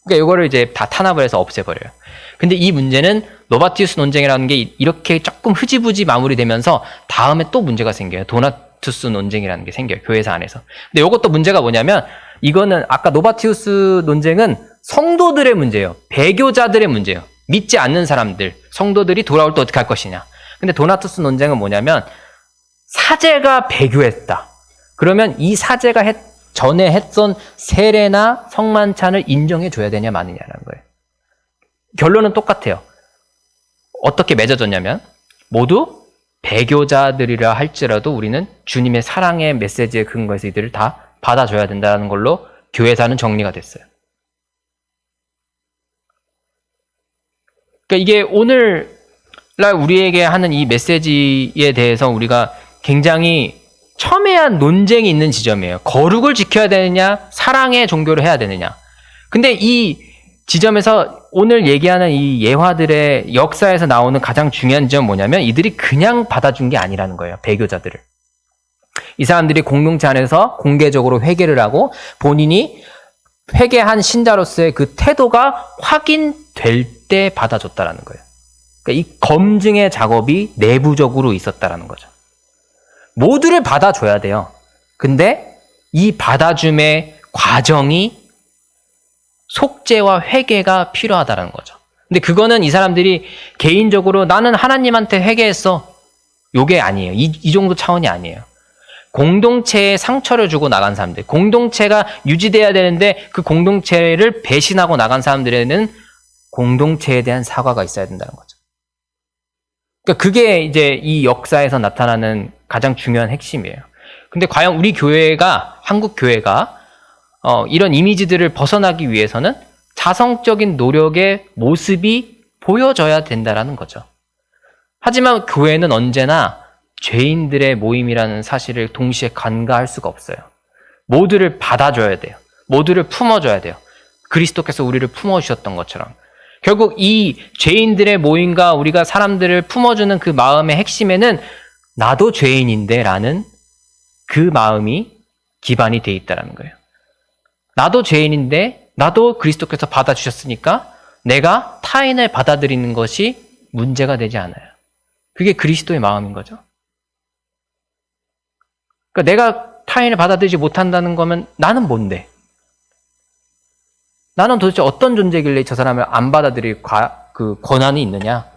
[SPEAKER 1] 그러니까 이거를 이제 다 탄압을 해서 없애버려요. 근데 이 문제는 노바티우스 논쟁이라는 게 이렇게 조금 흐지부지 마무리되면서 다음에 또 문제가 생겨요. 도나투스 논쟁이라는 게 생겨요. 교회사 안에서. 근데 이것도 문제가 뭐냐면, 이거는 아까 노바티우스 논쟁은 성도들의 문제예요. 배교자들의 문제예요. 믿지 않는 사람들, 성도들이 돌아올 때 어떻게 할 것이냐. 근데 도나투스 논쟁은 뭐냐면, 사제가 배교했다. 그러면 이 사제가 전에 했던 세례나 성만찬을 인정해 줘야 되냐 마느냐라는 거예요. 결론은 똑같아요. 어떻게 맺어졌냐면, 모두 배교자들이라 할지라도 우리는 주님의 사랑의 메시지에 근거해서 이들을 다 받아줘야 된다는 걸로 교회사는 정리가 됐어요. 그러니까 이게 오늘날 우리에게 하는 이 메시지에 대해서 우리가 굉장히 첨예한 논쟁이 있는 지점이에요. 거룩을 지켜야 되느냐, 사랑의 종교를 해야 되느냐. 근데 이 지점에서 오늘 얘기하는 이 예화들의 역사에서 나오는 가장 중요한 지점은 뭐냐면, 이들이 그냥 받아준 게 아니라는 거예요. 배교자들을. 이 사람들이 공동체 안에서 공개적으로 회개를 하고 본인이 회개한 신자로서의 그 태도가 확인될 때 받아줬다라는 거예요. 그러니까 이 검증의 작업이 내부적으로 있었다라는 거죠. 모두를 받아줘야 돼요. 근데 이 받아줌의 과정이 속죄와 회개가 필요하다는 거죠. 근데 그거는 이 사람들이 개인적으로 나는 하나님한테 회개했어. 요게 아니에요. 이 정도 차원이 아니에요. 공동체에 상처를 주고 나간 사람들, 공동체가 유지돼야 되는데 그 공동체를 배신하고 나간 사람들에는 공동체에 대한 사과가 있어야 된다는 거죠. 그러니까 그게 이제 이 역사에서 나타나는 가장 중요한 핵심이에요. 근데 과연 우리 교회가, 한국 교회가 이런 이미지들을 벗어나기 위해서는 자성적인 노력의 모습이 보여져야 된다라는 거죠. 하지만 교회는 언제나 죄인들의 모임이라는 사실을 동시에 간과할 수가 없어요. 모두를 받아줘야 돼요. 모두를 품어줘야 돼요. 그리스도께서 우리를 품어주셨던 것처럼. 결국 이 죄인들의 모임과 우리가 사람들을 품어주는 그 마음의 핵심에는 나도 죄인인데 라는 그 마음이 기반이 돼 있다는 거예요. 나도 죄인인데 나도 그리스도께서 받아주셨으니까 내가 타인을 받아들이는 것이 문제가 되지 않아요. 그게 그리스도의 마음인 거죠. 그러니까 내가 타인을 받아들이지 못한다는 거면 나는 뭔데? 나는 도대체 어떤 존재길래 저 사람을 안 받아들일 그 권한이 있느냐?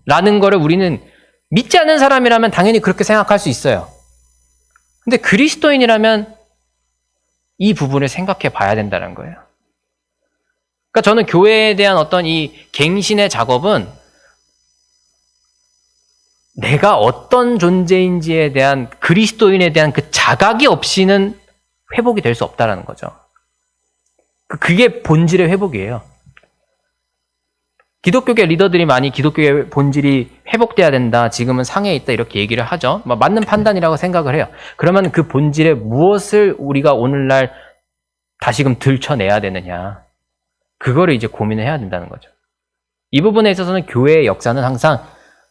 [SPEAKER 1] 라는 거를 우리는 믿지 않는 사람이라면 당연히 그렇게 생각할 수 있어요. 근데 그리스도인이라면 이 부분을 생각해 봐야 된다는 거예요. 그러니까 저는 교회에 대한 어떤 이 갱신의 작업은 내가 어떤 존재인지에 대한 그리스도인에 대한 그 자각이 없이는 회복이 될 수 없다는 거죠. 그게 본질의 회복이에요. 기독교계 리더들이 많이 기독교의 본질이 회복돼야 된다. 지금은 상해에 있다. 이렇게 얘기를 하죠. 맞는 판단이라고 생각을 해요. 그러면 그 본질에 무엇을 우리가 오늘날 다시금 들춰내야 되느냐. 그거를 이제 고민을 해야 된다는 거죠. 이 부분에 있어서는 교회의 역사는 항상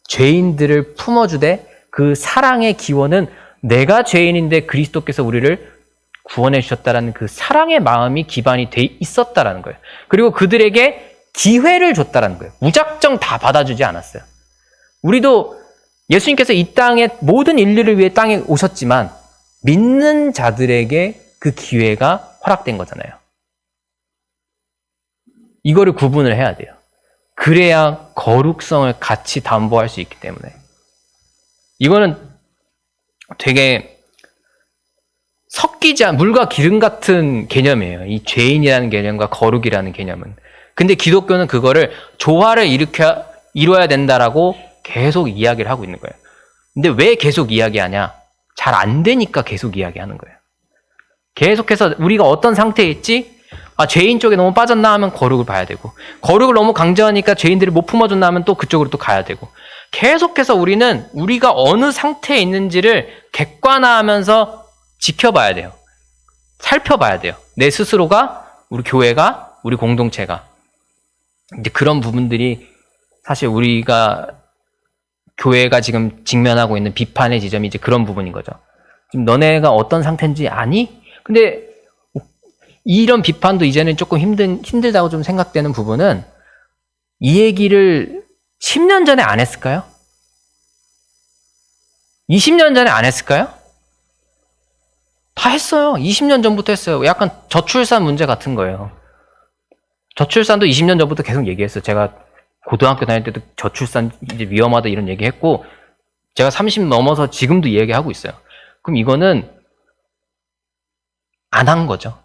[SPEAKER 1] 죄인들을 품어주되 그 사랑의 기원은 내가 죄인인데 그리스도께서 우리를 구원해 주셨다라는 그 사랑의 마음이 기반이 돼 있었다라는 거예요. 그리고 그들에게 기회를 줬다라는 거예요. 무작정 다 받아주지 않았어요. 우리도 예수님께서 이 땅에 모든 인류를 위해 땅에 오셨지만 믿는 자들에게 그 기회가 허락된 거잖아요. 이거를 구분을 해야 돼요. 그래야 거룩성을 같이 담보할 수 있기 때문에. 이거는 되게 섞이지 않은 물과 기름 같은 개념이에요. 이 죄인이라는 개념과 거룩이라는 개념은. 근데 기독교는 그거를 조화를 이뤄야 된다라고 계속 이야기를 하고 있는 거예요. 근데 왜 계속 이야기하냐? 잘 안 되니까 계속 이야기하는 거예요. 계속해서 우리가 어떤 상태에 있지? 죄인 쪽에 너무 빠졌나 하면 거룩을 봐야 되고, 거룩을 너무 강조하니까 죄인들이 못 품어줬나 하면 또 그쪽으로 또 가야 되고, 계속해서 우리는 우리가 어느 상태에 있는지를 객관화하면서 지켜봐야 돼요. 살펴봐야 돼요. 내 스스로가, 우리 교회가, 우리 공동체가. 이제 그런 부분들이 사실 우리가 교회가 지금 직면하고 있는 비판의 지점이 이제 그런 부분인 거죠. 지금 너네가 어떤 상태인지 아니? 근데 이런 비판도 이제는 조금 힘들다고 좀 생각되는 부분은 이 얘기를 10년 전에 안 했을까요? 20년 전에 안 했을까요? 다 했어요. 20년 전부터 했어요. 약간 저출산 문제 같은 거예요. 저출산도 20년 전부터 계속 얘기했어요. 제가 고등학교 다닐 때도 저출산 이제 위험하다 이런 얘기했고, 제가 30 넘어서 지금도 얘기하고 있어요. 그럼 이거는 안 한 거죠.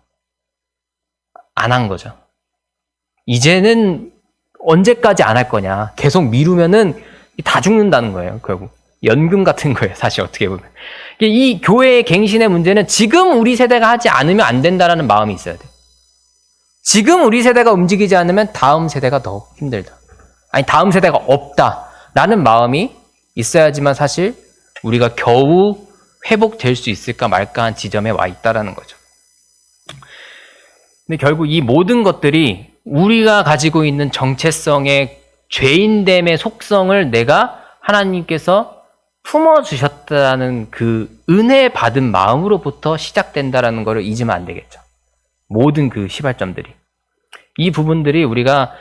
[SPEAKER 1] 안 한 거죠. 이제는 언제까지 안 할 거냐. 계속 미루면은 다 죽는다는 거예요. 결국 연금 같은 거예요. 사실 어떻게 보면. 이 교회의 갱신의 문제는 지금 우리 세대가 하지 않으면 안 된다라는 마음이 있어야 돼요. 지금 우리 세대가 움직이지 않으면 다음 세대가 더 힘들다. 아니 다음 세대가 없다라는 마음이 있어야지만 사실 우리가 겨우 회복될 수 있을까 말까 한 지점에 와 있다라는 거죠. 근데 결국 이 모든 것들이 우리가 가지고 있는 정체성의 죄인됨의 속성을 내가 하나님께서 품어주셨다는 그 은혜 받은 마음으로부터 시작된다라는 것을 잊으면 안 되겠죠. 모든 그 시발점들이. 이 부분들이 우리가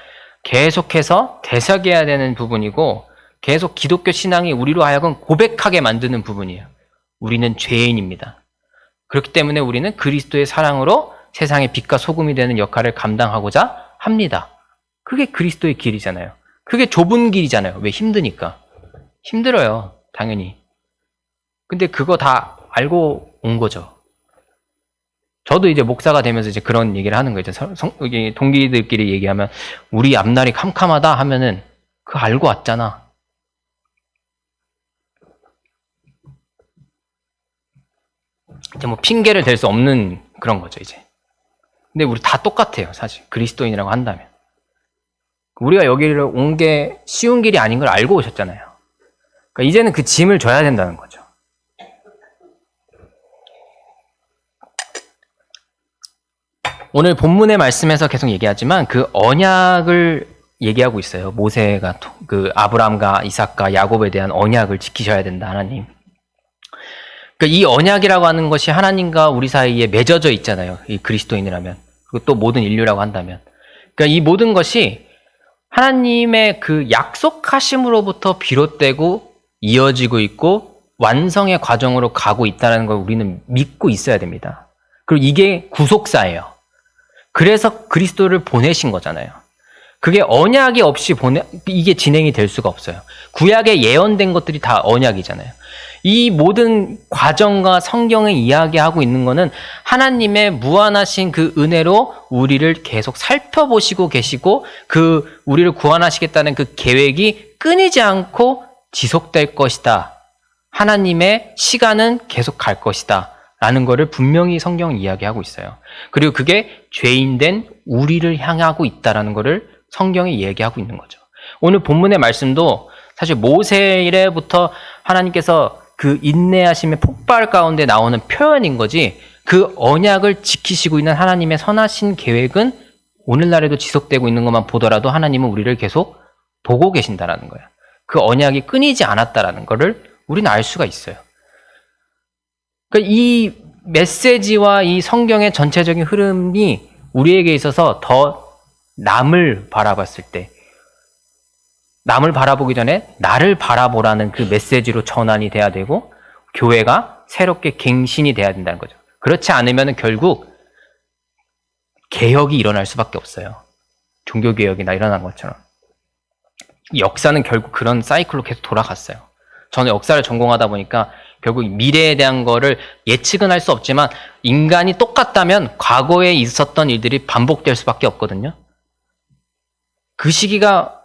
[SPEAKER 1] 계속해서 되새겨야 되는 부분이고, 계속 기독교 신앙이 우리로 하여금 고백하게 만드는 부분이에요. 우리는 죄인입니다. 그렇기 때문에 우리는 그리스도의 사랑으로 세상의 빛과 소금이 되는 역할을 감당하고자 합니다. 그게 그리스도의 길이잖아요. 그게 좁은 길이잖아요. 왜? 힘드니까. 힘들어요. 당연히. 근데 그거 다 알고 온 거죠. 저도 이제 목사가 되면서 이제 그런 얘기를 하는 거죠. 동기들끼리 얘기하면 우리 앞날이 캄캄하다 하면은 그거 알고 왔잖아. 이제 뭐 핑계를 댈 수 없는 그런 거죠, 이제. 근데 우리 다 똑같아요, 사실. 그리스도인이라고 한다면. 우리가 여기를 온 게 쉬운 길이 아닌 걸 알고 오셨잖아요. 그러니까 이제는 그 짐을 져야 된다는 거죠. 오늘 본문의 말씀에서 계속 얘기하지만 그 언약을 얘기하고 있어요. 모세가 그 아브라함과 이삭과 야곱에 대한 언약을 지키셔야 된다, 하나님. 그러니까 이 언약이라고 하는 것이 하나님과 우리 사이에 맺어져 있잖아요. 이 그리스도인이라면. 그리고 또 모든 인류라고 한다면. 그러니까 이 모든 것이 하나님의 그 약속하심으로부터 비롯되고 이어지고 있고 완성의 과정으로 가고 있다는 걸 우리는 믿고 있어야 됩니다. 그리고 이게 구속사예요. 그래서 그리스도를 보내신 거잖아요. 그게 언약이 없이 이게 진행이 될 수가 없어요. 구약에 예언된 것들이 다 언약이잖아요. 이 모든 과정과 성경에 이야기하고 있는 거는 하나님의 무한하신 그 은혜로 우리를 계속 살펴보시고 계시고 그 우리를 구원하시겠다는 그 계획이 끊이지 않고 지속될 것이다. 하나님의 시간은 계속 갈 것이다. 라는 거를 분명히 성경은 이야기하고 있어요. 그리고 그게 죄인된 우리를 향하고 있다라는 거를 성경이 얘기하고 있는 거죠. 오늘 본문의 말씀도 사실 모세 이래부터 하나님께서 그 인내하심의 폭발 가운데 나오는 표현인 거지 그 언약을 지키시고 있는 하나님의 선하신 계획은 오늘날에도 지속되고 있는 것만 보더라도 하나님은 우리를 계속 보고 계신다라는 거예요. 그 언약이 끊이지 않았다라는 거를 우리는 알 수가 있어요. 그러니까 이 메시지와 이 성경의 전체적인 흐름이 우리에게 있어서 더 남을 바라봤을 때 남을 바라보기 전에 나를 바라보라는 그 메시지로 전환이 돼야 되고 교회가 새롭게 갱신이 돼야 된다는 거죠. 그렇지 않으면 결국 개혁이 일어날 수밖에 없어요. 종교개혁이나 일어난 것처럼. 역사는 결국 그런 사이클로 계속 돌아갔어요. 저는 역사를 전공하다 보니까 결국 미래에 대한 거를 예측은 할 수 없지만 인간이 똑같다면 과거에 있었던 일들이 반복될 수밖에 없거든요. 그 시기가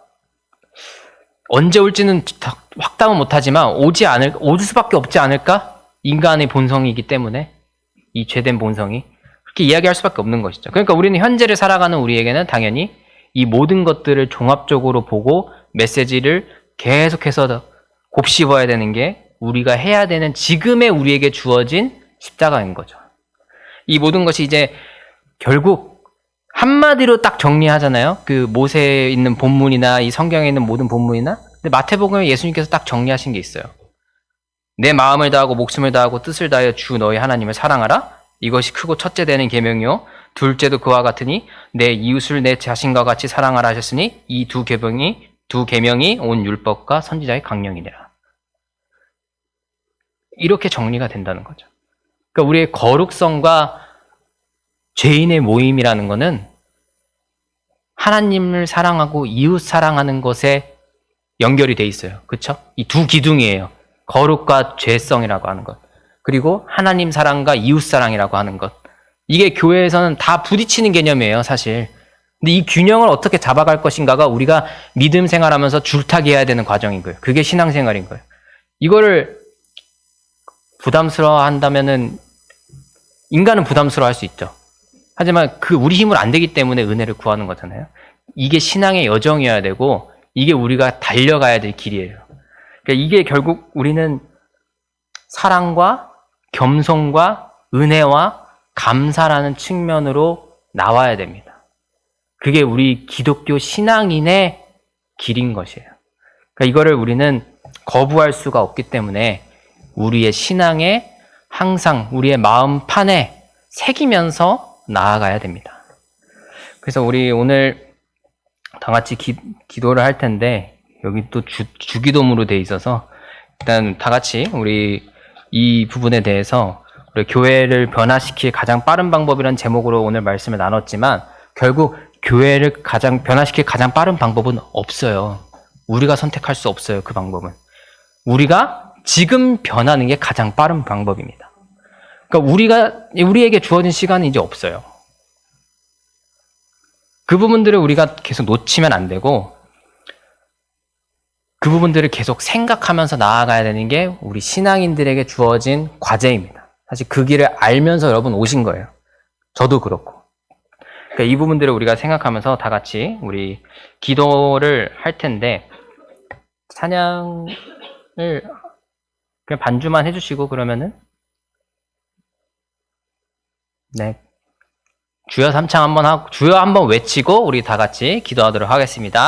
[SPEAKER 1] 언제 올지는 확답은 못하지만 올 수밖에 없지 않을까? 인간의 본성이기 때문에 이 죄된 본성이 그렇게 이야기할 수밖에 없는 것이죠. 그러니까 우리는 현재를 살아가는 우리에게는 당연히 이 모든 것들을 종합적으로 보고 메시지를 계속해서 곱씹어야 되는 게 우리가 해야 되는 지금의 우리에게 주어진 십자가인 거죠. 이 모든 것이 이제 결국 한마디로 딱 정리하잖아요. 그 모세에 있는 본문이나 이 성경에 있는 모든 본문이나 근데 마태복음에 예수님께서 딱 정리하신 게 있어요. 내 마음을 다하고 목숨을 다하고 뜻을 다하여 주 너희 하나님을 사랑하라. 이것이 크고 첫째 되는 계명이요 둘째도 그와 같으니 내 이웃을 내 자신과 같이 사랑하라 하셨으니 이 두 계명이 온 율법과 선지자의 강령이니라. 이렇게 정리가 된다는 거죠. 그러니까 우리의 거룩성과 죄인의 모임이라는 것은 하나님을 사랑하고 이웃 사랑하는 것에 연결이 돼 있어요. 그렇죠? 이 두 기둥이에요. 거룩과 죄성이라고 하는 것. 그리고 하나님 사랑과 이웃 사랑이라고 하는 것. 이게 교회에서는 다 부딪히는 개념이에요, 사실. 근데 이 균형을 어떻게 잡아갈 것인가가 우리가 믿음 생활하면서 줄타기 해야 되는 과정인 거예요. 그게 신앙생활인 거예요. 이거를 부담스러워 한다면은 인간은 부담스러워 할 수 있죠. 하지만 그 우리 힘으로 안 되기 때문에 은혜를 구하는 거잖아요. 이게 신앙의 여정이어야 되고 이게 우리가 달려가야 될 길이에요. 그러니까 이게 결국 우리는 사랑과 겸손과 은혜와 감사라는 측면으로 나와야 됩니다. 그게 우리 기독교 신앙인의 길인 것이에요. 그러니까 이거를 우리는 거부할 수가 없기 때문에 우리의 신앙에 항상 우리의 마음판에 새기면서 나아가야 됩니다. 그래서 우리 오늘 다 같이 기도를 할 텐데 여기 또 주기도문으로 돼 있어서 일단 다 같이 우리 이 부분에 대해서 우리 교회를 변화시킬 가장 빠른 방법이라는 제목으로 오늘 말씀을 나눴지만 결국 교회를 변화시킬 가장 빠른 방법은 없어요. 우리가 선택할 수 없어요. 그 방법은. 우리가 지금 변하는 게 가장 빠른 방법입니다. 그러니까 우리에게 주어진 시간은 이제 없어요. 그 부분들을 우리가 계속 놓치면 안 되고, 그 부분들을 계속 생각하면서 나아가야 되는 게 우리 신앙인들에게 주어진 과제입니다. 사실 그 길을 알면서 여러분 오신 거예요. 저도 그렇고. 그러니까 이 부분들을 우리가 생각하면서 다 같이 우리 기도를 할 텐데, 찬양을 그냥 반주만 해주시고 그러면은, 네. 주여 삼창 한번 하고, 주여 한번 외치고 우리 다 같이 기도하도록 하겠습니다.